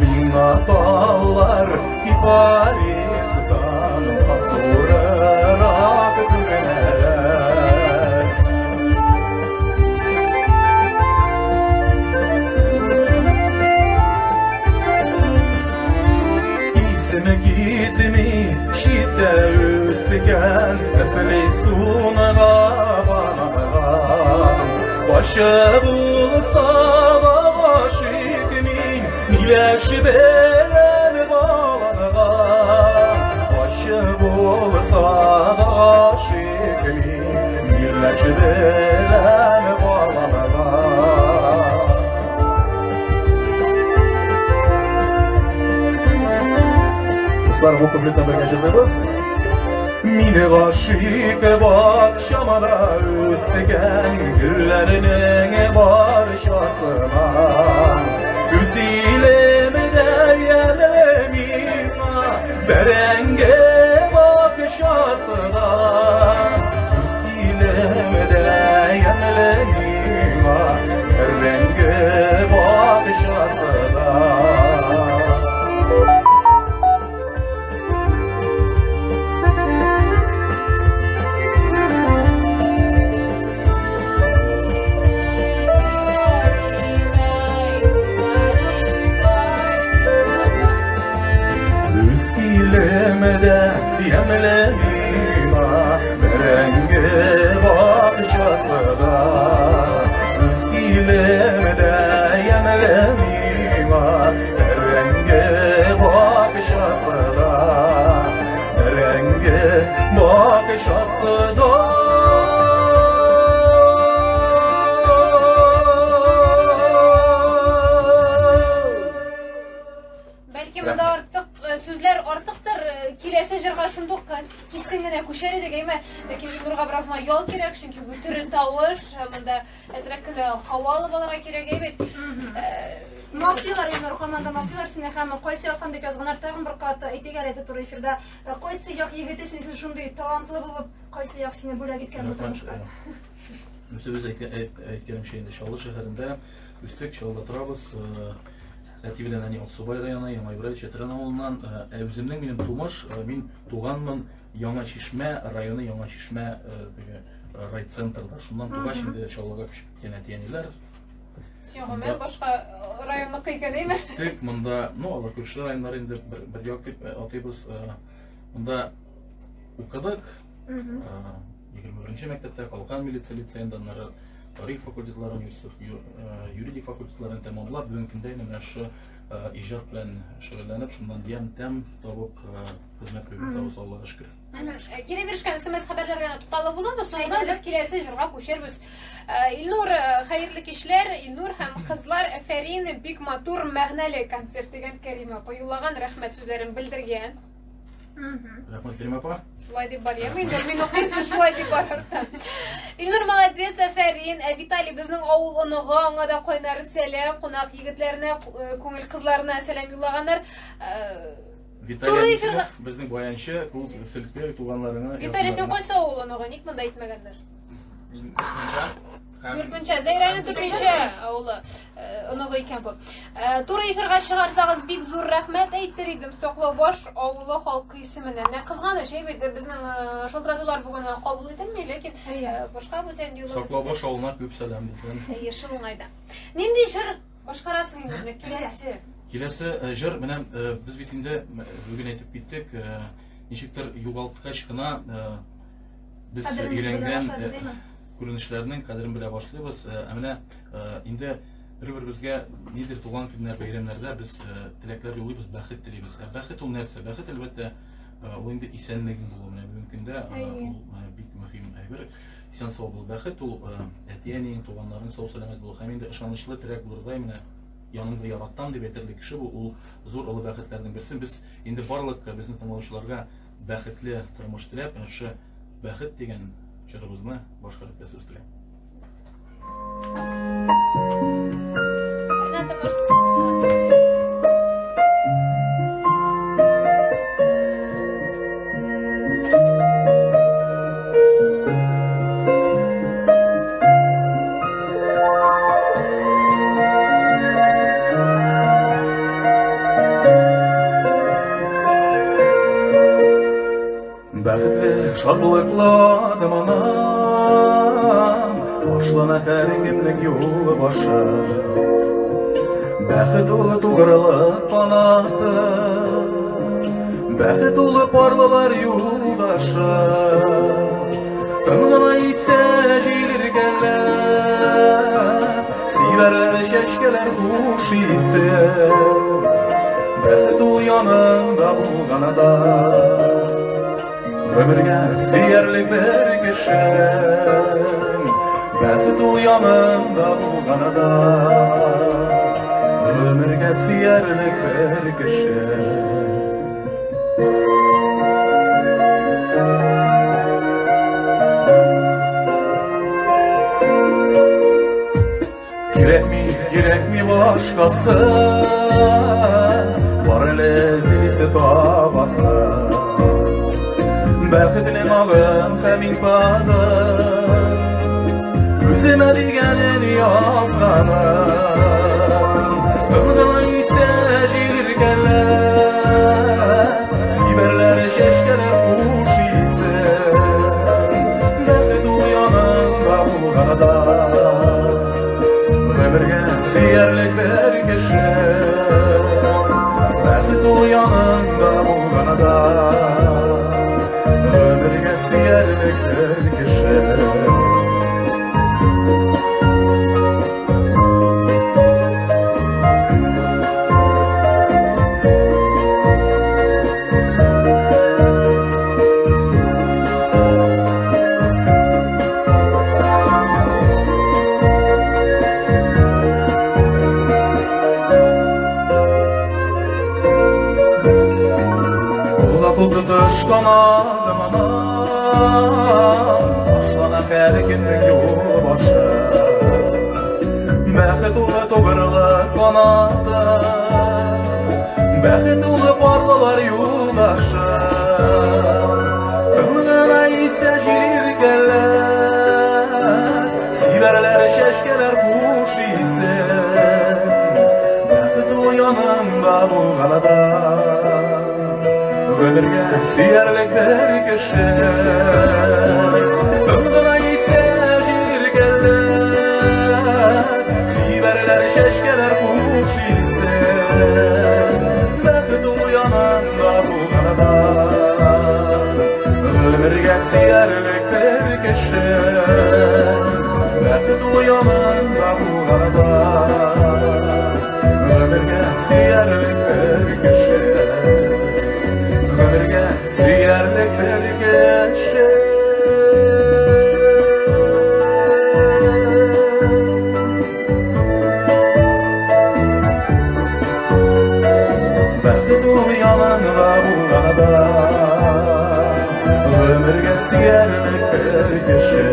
Minna dağlar Kiparistan Makturarak gürmeler İsmi gitmi şidde üsken Efleysuna gabanağam Başı bulsa aşık min Nileş belen bağlanağam Başı bulsa aşık min Nileş belen bağlanağam Dostlar bu kıbleten bagajımız Mine aşık bakşamada üssegen Güllerinin barışasına Üzülemede yelemina Berenge bakışasına Üzülemede yelemina Berenge bakışasına Üskilemede yemlenima Berenge bakışasına Üskilemede yemlenima Berenge bakışasına Berenge bakışasına Belki bunda artık sözler artıktır. Kilese jırga şunduk keskin gene kuşer edek eme. Lakin Ilnurga birazma yol kerek çünkü bu türü tavuş. Bunda ezrek havalı balara kerek evet. Maqtilar Ilnur xamanda maqtilar sine ham qaysi yoqdan deb yozganlar tag'in bir qator aytgan edi tur efirda qaysi yoq yigiti sen shunday talantli bo'lib qaysi yoq seni bo'lak etgan bu turmushga Müsebbiz aytganim şeyinde Şallı şehirinde üstek Şallı'da turabız. Әтибеден әне Аксубай районы, Ямайбрай Четрен авылынан өзімнің менің тумыш, мен туғанмын Яңа Шишмә районы, Яңа Шишмә райцентрда. Шундан туға şimdi Şallıға күшіп кеткен әтиәнелер. Мен башка районны кыйган эме. Тек мында, алар күрше районнар инде бер як дип атыйбыз. Мында укыдык. 21-нче мәктәптә Калкан милиция лицейында тарих факультетлары, юридик факультетларын тәмамлап, бүгенге көндә менә шу иҗат белән шөгыльләнеп, шундан диян тәм табып хезмәт итәбез, Аллага шөкер. Кире биришкән SMS хәбәрләргә тукталып булабыз. Соңда без киләсе җырга күчербез. Илнур, хәерле кичләр. Илнур һәм кызлар әфәрин бик матур мәгънәле концерт дигән Кәрима апа юллаган рәхмәт сүзләрен белдергән. Рәхмәт Кәрима апа. Шулай дип бар я, мин укыйм, шулай дип бар. Илнур молодец, әфәрин. Виталий безнең авыл оныгы, аңа да кайнар сәлам, кунак егетләренә, күңел кызларына сәлам юллаганнар. Виталий безнең баянчы, күп селкә туганларына. Виталий сен кайсы авыл оныгы, ник монда әйтмәгәннәр? Дүртенче, Зәйрәнең дүртенче авылы оныгы икән бу. Туры эфирга чыгарсагыз бик зур рәхмәт әйтер идем Соклобаш авылы халкы исеменнән. Нә кызганыч, безнең шылтыратулар бүген кабул ителми, ләкин башка бүтән юлы. Соклобаш авылына күп сәлам дисәм. Яшыл уңайда. Нинди җыр башкарасың инде киләсе? Киләсе җыр менә без бит инде бүген әйтеп киттек, ничектер югалткач кына без өйрәнгән күренешләрнең кадерен белә башлыйбыз. Менә инде бер-беребезгә нидер туган көннәр, бәйрәмнәрдә без теләкләр юллыйбыз, бәхет телибез. Бәхет ул нәрсә? Бәхет әлбәттә ул инде исәнлегең булу менә бүген көндә ул бик мөһим әйбер. Исән сау бул. Бәхет ул әтиәнең, туганнарның сау сәламәт булу һәм инде ышанычлы терәк булырдай менә яныңда яраттым дип әйтерлек кеше бу ул зур олы бәхетләрнең берсе. Без инде барлык безнең тыңлаучыларга бәхетле тормыш теләп, менә шу бәхет дигән җырыбызны башкарып ясыйбыз теләп. Şadlıkladım anam, başlanak her kimlik yolu başı. Бәхет улы тугрылып канаты, бәхет улы парлылар юлдашы. Тынгына итсә җилергәләр, сибәрләр чәчкәләр хуш исе. Бәхет ул янында булганада, гомергә сөярлек бер кеше. Бәхет ул янында булганада, ömürge siyerlik bir kişi. Gerek mi başkası, var ele zilisi tabası. Bəxtinin ağım həmin badı, üzeme digenin yafranı. Kılgına ise jirgeler, siberler şeşkeler kuş ise. Bəxet uyanında bulğanada, ömürge siyerlik bir kişi. Bəxet uyanında bulğanada, ömürge siyerlik bir kişi. Tutuşkan adım anam, başlanak her kimlik yolu başı. Bəxet ulu toğırılıq kanadı, bəxet ulu parlılar yoldaşı. Tımgına ise jirgeler, siberler şeşkeler kuş ise. Bəxet ulu yanında bulğanada, ömürge siyerlik bir kişi. Ömrüne ise jirgeler, siberler şeşkeler kuş ise. Bəxet uyananda bulğanada, ömürge siyerlik bir kişi. Bəxet uyananda bulğanada, ömürge siyerlik bir kişi. Ömürge siyerlik bir kişi. Bəxet uyananda bulğanada, ömürge siyerlik bir kişi.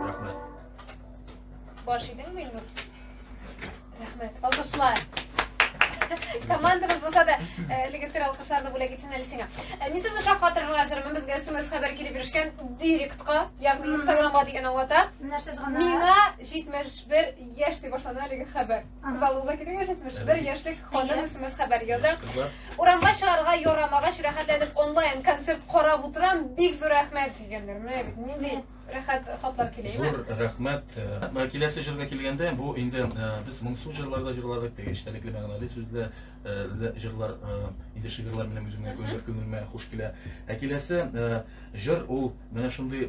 Rahmet. Boş idin mi Nur? Rahmet. Alkışlar. Komandamız bo'lsa da legator alqishlarni bo'la ketsin alisingga. Men sizni shu xotirlarim bizga SMS xabar kelib berishgan direktga, ya'ni Instagramga degan avata. Menga 71 yoshli boshlanadigan xabar. Zalda ketgan 71 yoshlik xonim SMS xabar yozar. O'ramga shaharga yoramag'ach rohatlanib onlayn konsert qarab o'tiram. Bek zo'r rahmat deganlar. Mana bu nendek rahat xatlar kelaymi? Zo'r rahmat. Kelasi yilga kelganda bu endi biz mungsu yillarda jurladik degan ishtalikli ma'noli so'zlar jurlar endi shivirlar bilan o'zimga ko'ngilga xush kela. Kelasi jur u mana shunday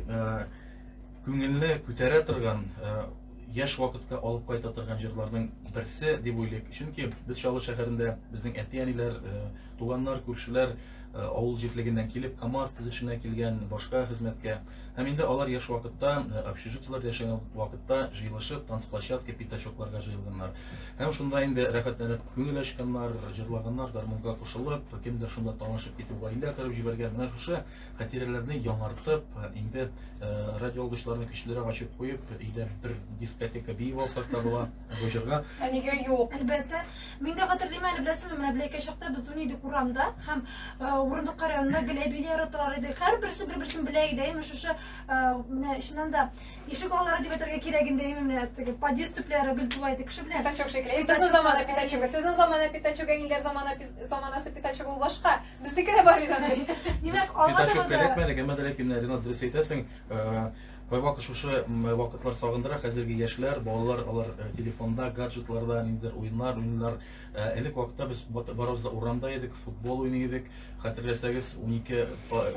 ko'ngilni ko'tara turgan yaş vaqtga olib qayta turgan jurlarning birisi deb o'ylayman. Chunki biz Shola shaharida bizning ati-anilar, tuganlar, ko'rshillar avul jirtliginden kelib KAMAZ tizishine kelgan boshqa xizmatga ham endi ular yosh vaqtda общежитияларда yashagan vaqtda jiyilishib tansplashatka pitachoklarga jiyilganlar. Ham shunda endi rohatlanib ko'ngil ochganlar, jilg'anlar darmonga qo'shilib, kimdir shunda tanishib ketib oila qilib jibargan mana shu xotiralarni yonartib, endi radio olg'ichlarini kuchliroq ochib qo'yib, uyda bir diskoteka biyib olsak da bo'la bu yerga. Nega yo'q? Albatta. Men de xatirlayman, bilasizmi, mana Black Shoqda biz o'ynaydik Uramda, ham урындык районында гелебилер отурар иде. Һәр берсе бер-берсен белә иде. Менә шушы менә шуннан да ишек аллары дип әйтергә кирәгендә менә теге подъездтүпләре гел булай ди кеше белән. Пятачок шикелле. Безнең замана пятачогы, сезнең замана пятачогы, инглер заманасы пятачогы ул башка. Безнеке дә бар иде. Димәк, алга Питачок да кәрәкмәде, әмма дә ләкин Ринат дөрес әйтәсең, кайвакыт шушы вакытлар сагындыра, хәзерге яшьләр, балалар алар телефонда, гаджетларда ниндидер уеннар, элек вакытта без барыбыз да урамда идек, футбол уйный идек, хәтерләсәгез 12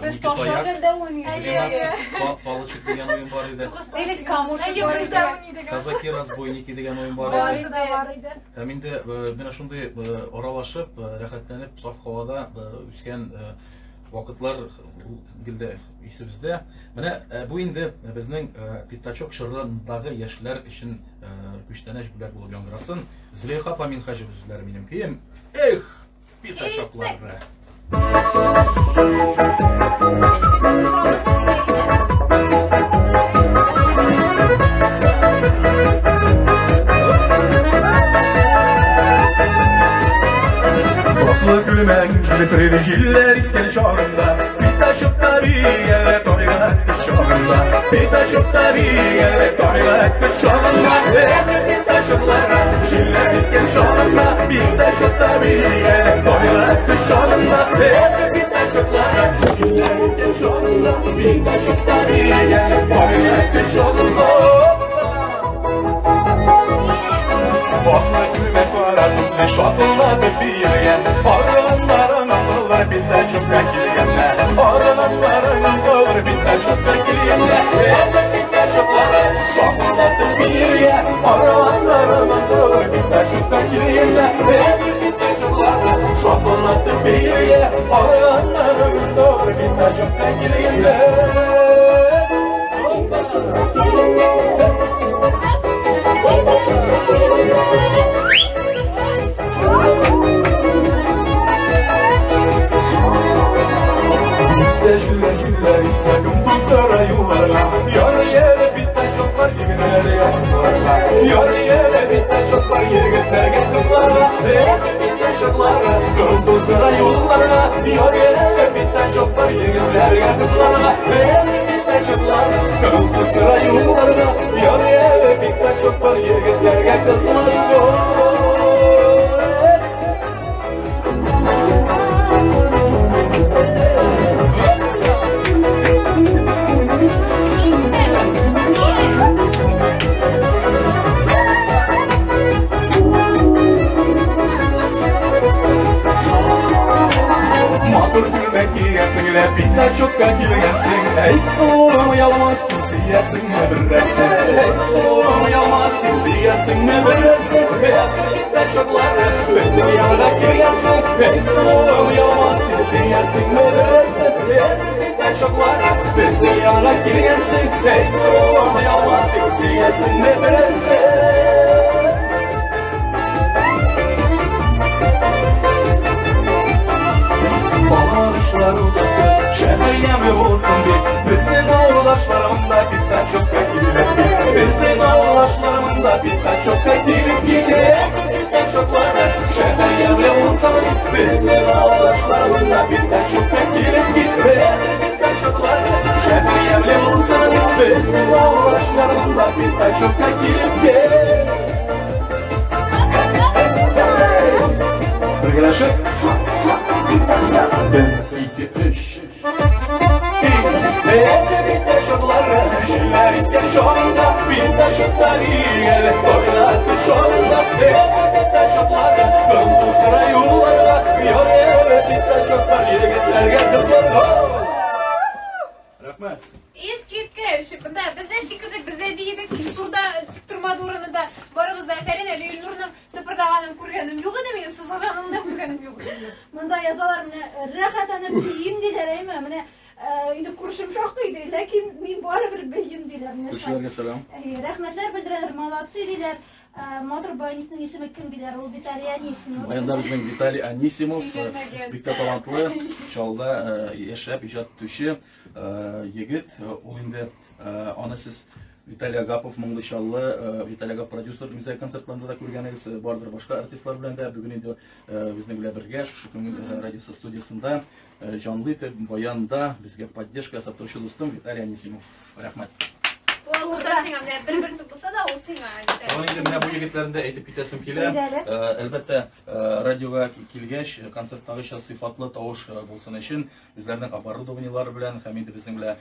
Без таяк, ташлаганда уйныйбыз. палочек дигән уен бар иде. Девять камушек бар Әйе, иде. бездә уйный Казаки разбойники дигән уен бар Бар иде. иде. бар иде. Һәм инде менә шундый аралашып, рәхәтләнеп, саф һавада үскән вакытлар гелдә исебездә. Менә бу инде безнең Питачок шырындагы яшьләр өчен күчтәнәч бүләк булып яңгырасын. Зөләйха Памин хаҗи үзләре минем кием. Эх, Питачоклары. Tatlı gülmen getirir jiller isken çağrında Pitachokları yerle toygat şağrında Pitachokları yerle toygat şağrında Pitachoklara jiller isken çağrında Pitachokları yerle toygat şağrında Pitachoklara jiller isken çağrında Pitachokları yerle toygat şağrında Bana gülmek var artık şatılmadı bir yer Arılanların akıllar bitter çokta kilgenler Arılanların akıllar bitter çokta kilgenler Bitter çoklara şatılmadı bir yer Arılanların akıllar bitter çokta kilgenler Bitter çoklara şatılmadı bir yer Arılanların akıllar bitter çokta kilgenler Bitter çokta kilgenler İse güller ise gündüzlere yuvarla Yarı yere bitter çoklar yeminlere yaptılarla Yarı yere bitter çoklar yigitlerge kızlarla bitter çoklara gündüzlere yollarla Yarı yere bitter çoklar yigitlerge kızlarla bitter çoklara gündüzlere yollarla Yarı yere bitter çoklar yigitlerge kızlarla Matır gülmek giyersin ile bitter çokka girgensin Ey soğuğum yalmazsın siyersin ne birreksin Ey soğuğum yalmazsın siyersin ne birreksin Bitter çoklara bizim yanına girgensin Ey soğuğum yalmazsın siyersin ne birreksin Bitter çoklara bizim yanına girgensin Ey soğuğum yalmazsın siyersin ne birreksin Bağışlar uzattı, şehir yemi olsun diye Bizim ağlaşlarımda bitter çok bekilip Bizim ağlaşlarımda bitter çok bekilip Bitter çoklara şehir yemi olsun diye Bizim ağlaşlarımda bitter çok bekilip Bitter çoklara şehir yemi olsun diye Bizim ağlaşlarımda bitter çok bekilip Birleşik Bir, iki, üç Bitter çokları Şiller isken şu anda Bitter çokları Gelip oynattı şu anda Bitter çokları Gündüzlere yollarla Yarı bitter çoklar Yigitlerge kızlarla Rahmet Eskirtke, bunda bizde sikirdik, bizde biyedik, surda tik turmadı oranında. Barımızda Ferin Ali Ülnur'un tıpırdağanın kurganım yok idi benim, sızırganım da kurganım yok idi. Mında yazalар менә рәхәтләнеп бейим диләр әйме менә инде күрешем шактый иде ләкин мин барыбер бейим диләр менә Кешеләргә сәлам. рәхмәтләр белдерәләр молодцы диләр Матур Байнисның исеме кем диләр ул Виталий Анисимов Аянда безнең Виталий Анисимов Өйләнмәгән. бик тә талантлы, чалда яшәп иҗат итүче егет. Ул инде аны сез Виталий Агапов Моңдышаллы, Виталий Агапов продюсер музей концертларында да күргәнегез, бардыр башка артистлар белән дә бүгін инде безнең белән бергә шушы күңел радиосы студиясында җанлы итеп баянда безгә поддержка ясап торучы дустым Виталий Анисимов. Рәхмәт. Ул сиңа менә бер булса да ул сиңа. Аны инде менә бу егетләрне дә әйтеп китәсем килә. Әлбәттә, радиога килгәч, концерттагыча сыйфатлы тавыш булсын өчен үзләренең оборудованиелары белән һәм инде безнең белән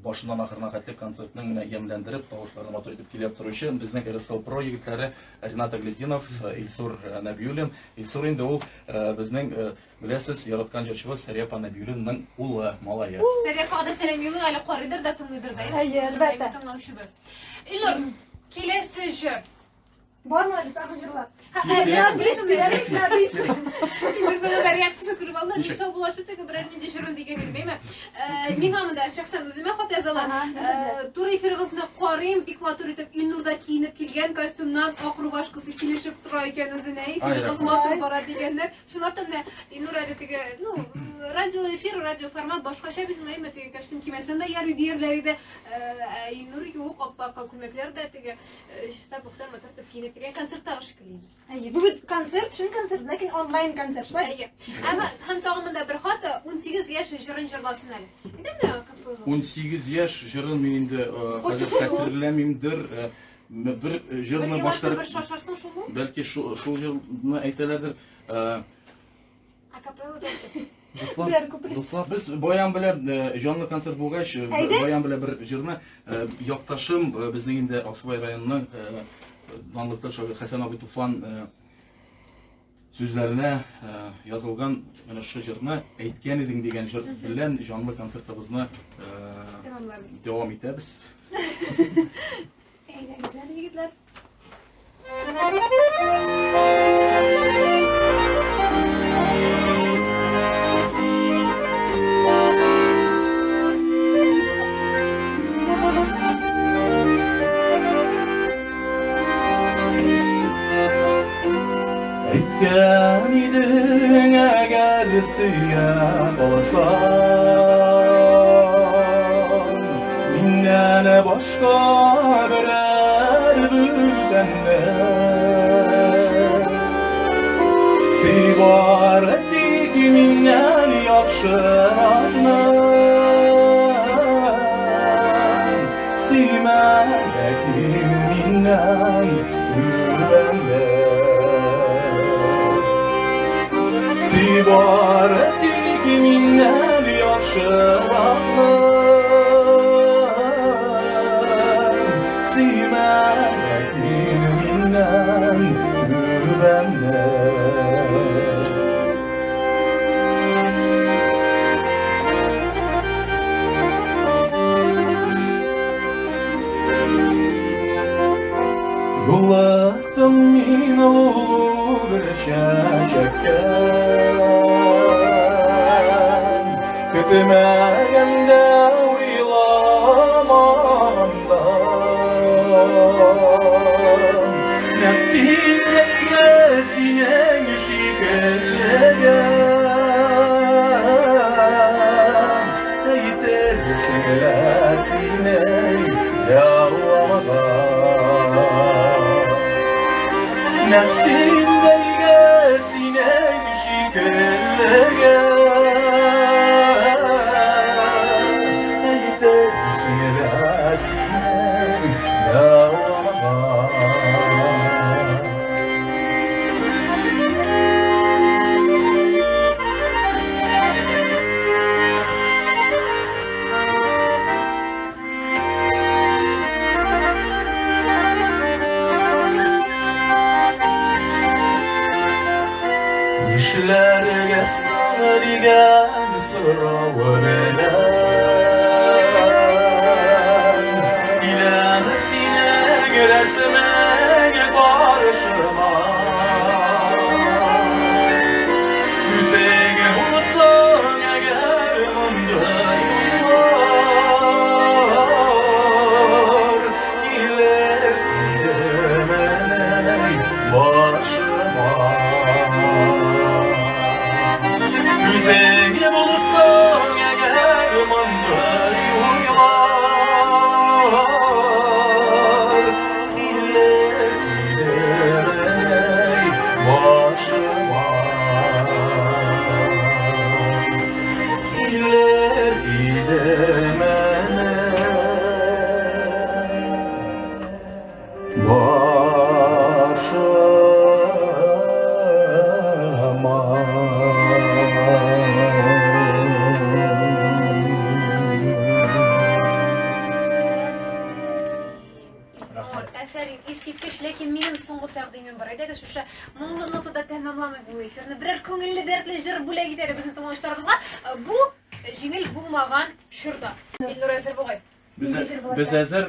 башыннан ахырына хәтле концертның менә ямьләндереп, тавышларны матур итеп килеп торучы безнең РСО Про егетләре Ринат Аглетдинов, Илсур Нәбиуллин. Илсур инде ул безнең беләсез яраткан җырчыбыз Сәрия Нәбиуллинның улы, малае. Сәрия фагда сәлам юлы әле карыйдыр да тыңлыйдыр да. Әлбәттә. Тыңлаучыбыз. Илнур, киләсе җыр. Бармы әле тагы җырлар? Илнурның реакциясы күреп алдым. Мин сау булашу теге берәр нинди җырын дигән белмәйме. Миңа монда шәхсән үземә хат язалар. Тур эфирыбызны карыйм, бик матур итеп Илнурда киенеп килгән костюмнан ак рубашкасы килешеп тора икән үзенә. Эфирыбыз матур бара дигәннәр. Шулардан да Илнур әле теге, радио эфир, радио формат башкача бит инде теге костюм кимәсен дә ярый диярләр иде. Илнур юк, аппак күлмәкләр дә теге чиста бухтан матур итеп киенеп килгән концерттагы шикелле. Бу бит концерт, шул концерт, ләкин онлайн концерт. Әмма һәм тагымында бер хат 18 яшь җырын җырласын әле. Идеме кафе? 18 яшь җырын мин инде хәзер хәтерләмимдер. Бер җырны башкарып, бер шашарсын шулмы? бәлки шул җырны әйтәләрдер. Акапелла Дуслар, без баян белән җанлы концерт булгач, баян белән бер җырны якташым безнең инде Аксубай районының данлыклы шагыйрь Хәсән абый Туфан сүзләренә язылган менә шу җырны әйткән идең дигән җыр белән җанлы концертыбызны дәвам итәбез. Әйдәгез егетләр. Әйткән идең әгәр сөйәп алсаң, миннән башка берәр бүтәнне сөйбар тик миннән яхшыракны сөймәгән миннән түбәнне Сибар тик миннән яхшыракны сөймәгән миннән түбәнне Юллаттым мин улы бер чәчәккә Көтмәгәндә уйламаганда Нәфсимдә синең шикелләгән Әйтерсең лә синең яуламаган Нәфсимдә синең шикелләгән Кешеләргә сыңы дигән соравы белән Иләм синең рәсемеңә каршыма Үзеңә булсаң әгәр мондай уйлар Килер идеме башыма Үзеңе булсаң әгәр soňgy taqdimim bar edi. Şuşa muňly notada tamamlamak bu efirni birer köňelli dertli jyr bula gider biziň toňuşlarymyzga. Bu jiňil bulmagan şurda. Ilnur hazır boğay. Biz hazır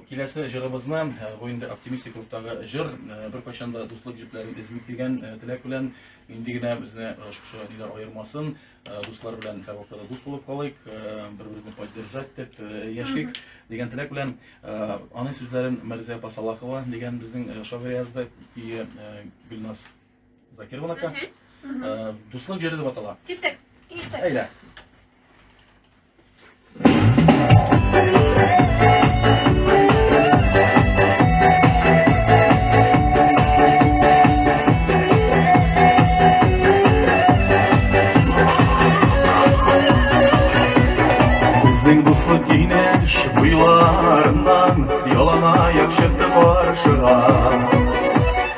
kilesi jırımızna oyunda optimistik ruhtagı jır bir paşanda dostluk jiplerin izmik degen tilek bilen indigine bizne şu diler ayırmasın dostlar bilen her vaktada dost bolup kalayık bir-birimizni поддержать dep yaşayık degen tilek bilen anın sözlerin Merziya Pasalakova degen bizning şoir yazdı ki Gülnaz Zakirovnaka dostluk jeri dep atala. Gittik. Eyle. Bizning dostluk yine düşüp buylarından yalan ayak çıktı karşığa.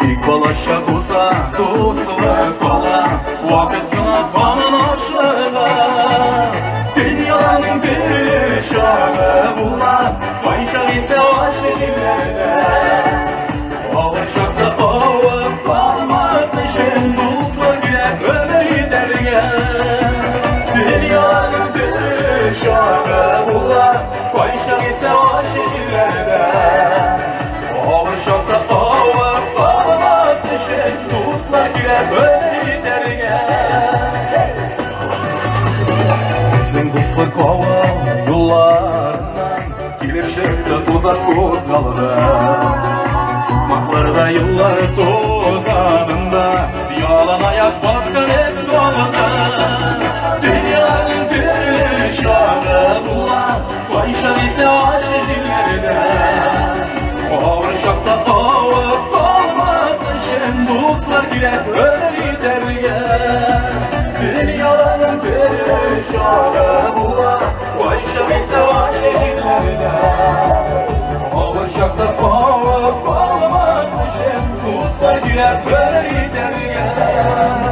İlk balaşa uzak dostluk bana vakit yunatmanın aşığa. Dünyanın bir şahı bulan Bayşak ise aşı jillerde Ağır şakta oğup kalmaz için Dostluk ile ömür gidergen Dünyanın bir şahı bulan Bayşak ise aşı jillerde Ağır şakta oğup kalmaz için Dostluk ile ömür gidergen Bizning dostluk hava yollarından Gelip çıktı tuzak kozgaldı Sıkmaklarda yıllar tozadında Yalan ayak baskan eskolda Dünyanın bir şahı bulan Bayşak ise aşı jillerde Ağır şakta alıp kalmaz için Dostlar girek ömür gidergen Dünyanın bir şahı bulan Bayşak ise aşı jillerde Ağır şakta alıp kalmaz için Dostlar girek ömür gidergen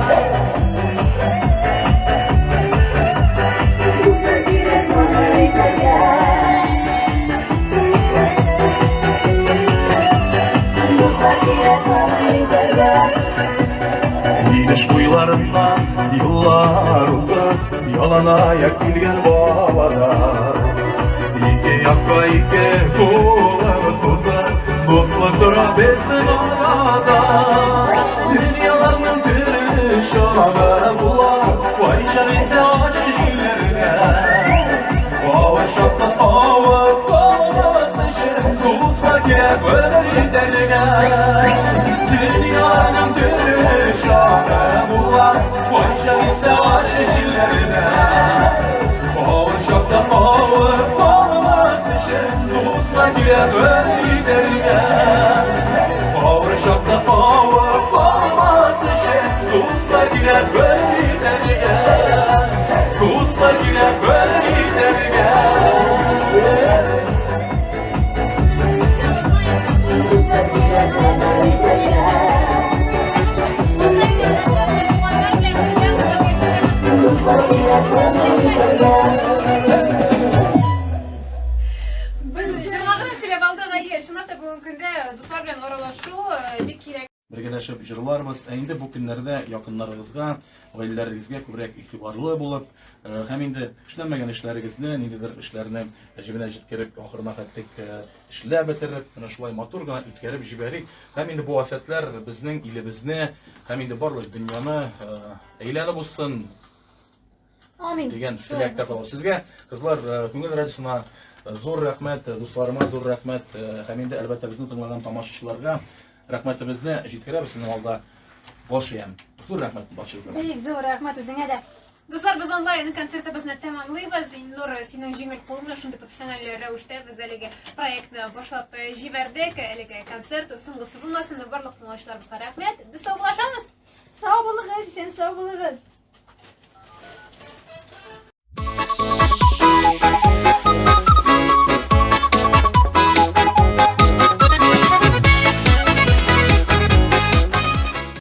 Gidiş boylarından yıllar uzak Yalan ayak bilgen babalar İki yakka iki kolunu sozar Dostluk dura bezden orada Dünyanın bir şahı bulan Bayşak ise aşı jillerde Ağır şakta alıp kalmaz için Dostluk ile ömür gidergen Dünyanın bir şahı bulan Bayşak ise aşı jillerde Ağır şakta alıp kalmaz için Dostluk ile ömür gidergen Ağır şakta alıp kalmaz için Dostluk ile ömür gidergen Dostluk ile ömür gidergen Biz jırmagyn silep aldyk aýy. Şundaq da bugün günde dostlar bilen aralaşуу bek kerek. Birgeleşip jırlarımız endi bu günlerde yakınlarımızga, ailelerimize köprek itibarlı bulup, hem indi işlenmegen işlerigizni, nididir işlerini jibine jitkirip, ahırına kattik işler bitirip, şulay maturga ütkärip jiberik. Hem indi bu afetler bizning ilimizni, hem indi barlyk dünyany eýlenip bolsun. Amin. Degen tilekde kalıp sizge. Kızlar, Köngül Radiosuna zor rahmet, dostlarıma zor rahmet, hem indi elbette bizni tыңlagan tamaşaçılarga rahmetimizni jitkirip sizin alda boşayan. Zor rahmet başınızda. Beyik zor rahmat özüňe de. Dostlar, biz onlayn konsertimizni tamamlaybız. Ilnur, senin jemil koluna şunday professional rewişde biz haligi proyektni başlap jiberdik. Haligi konsert sıngysı bulmasyn, barlyk tыңlaşlaryňyzga rahmet. Biz sağ bolaşamyz. Sağ bolun, sen sağ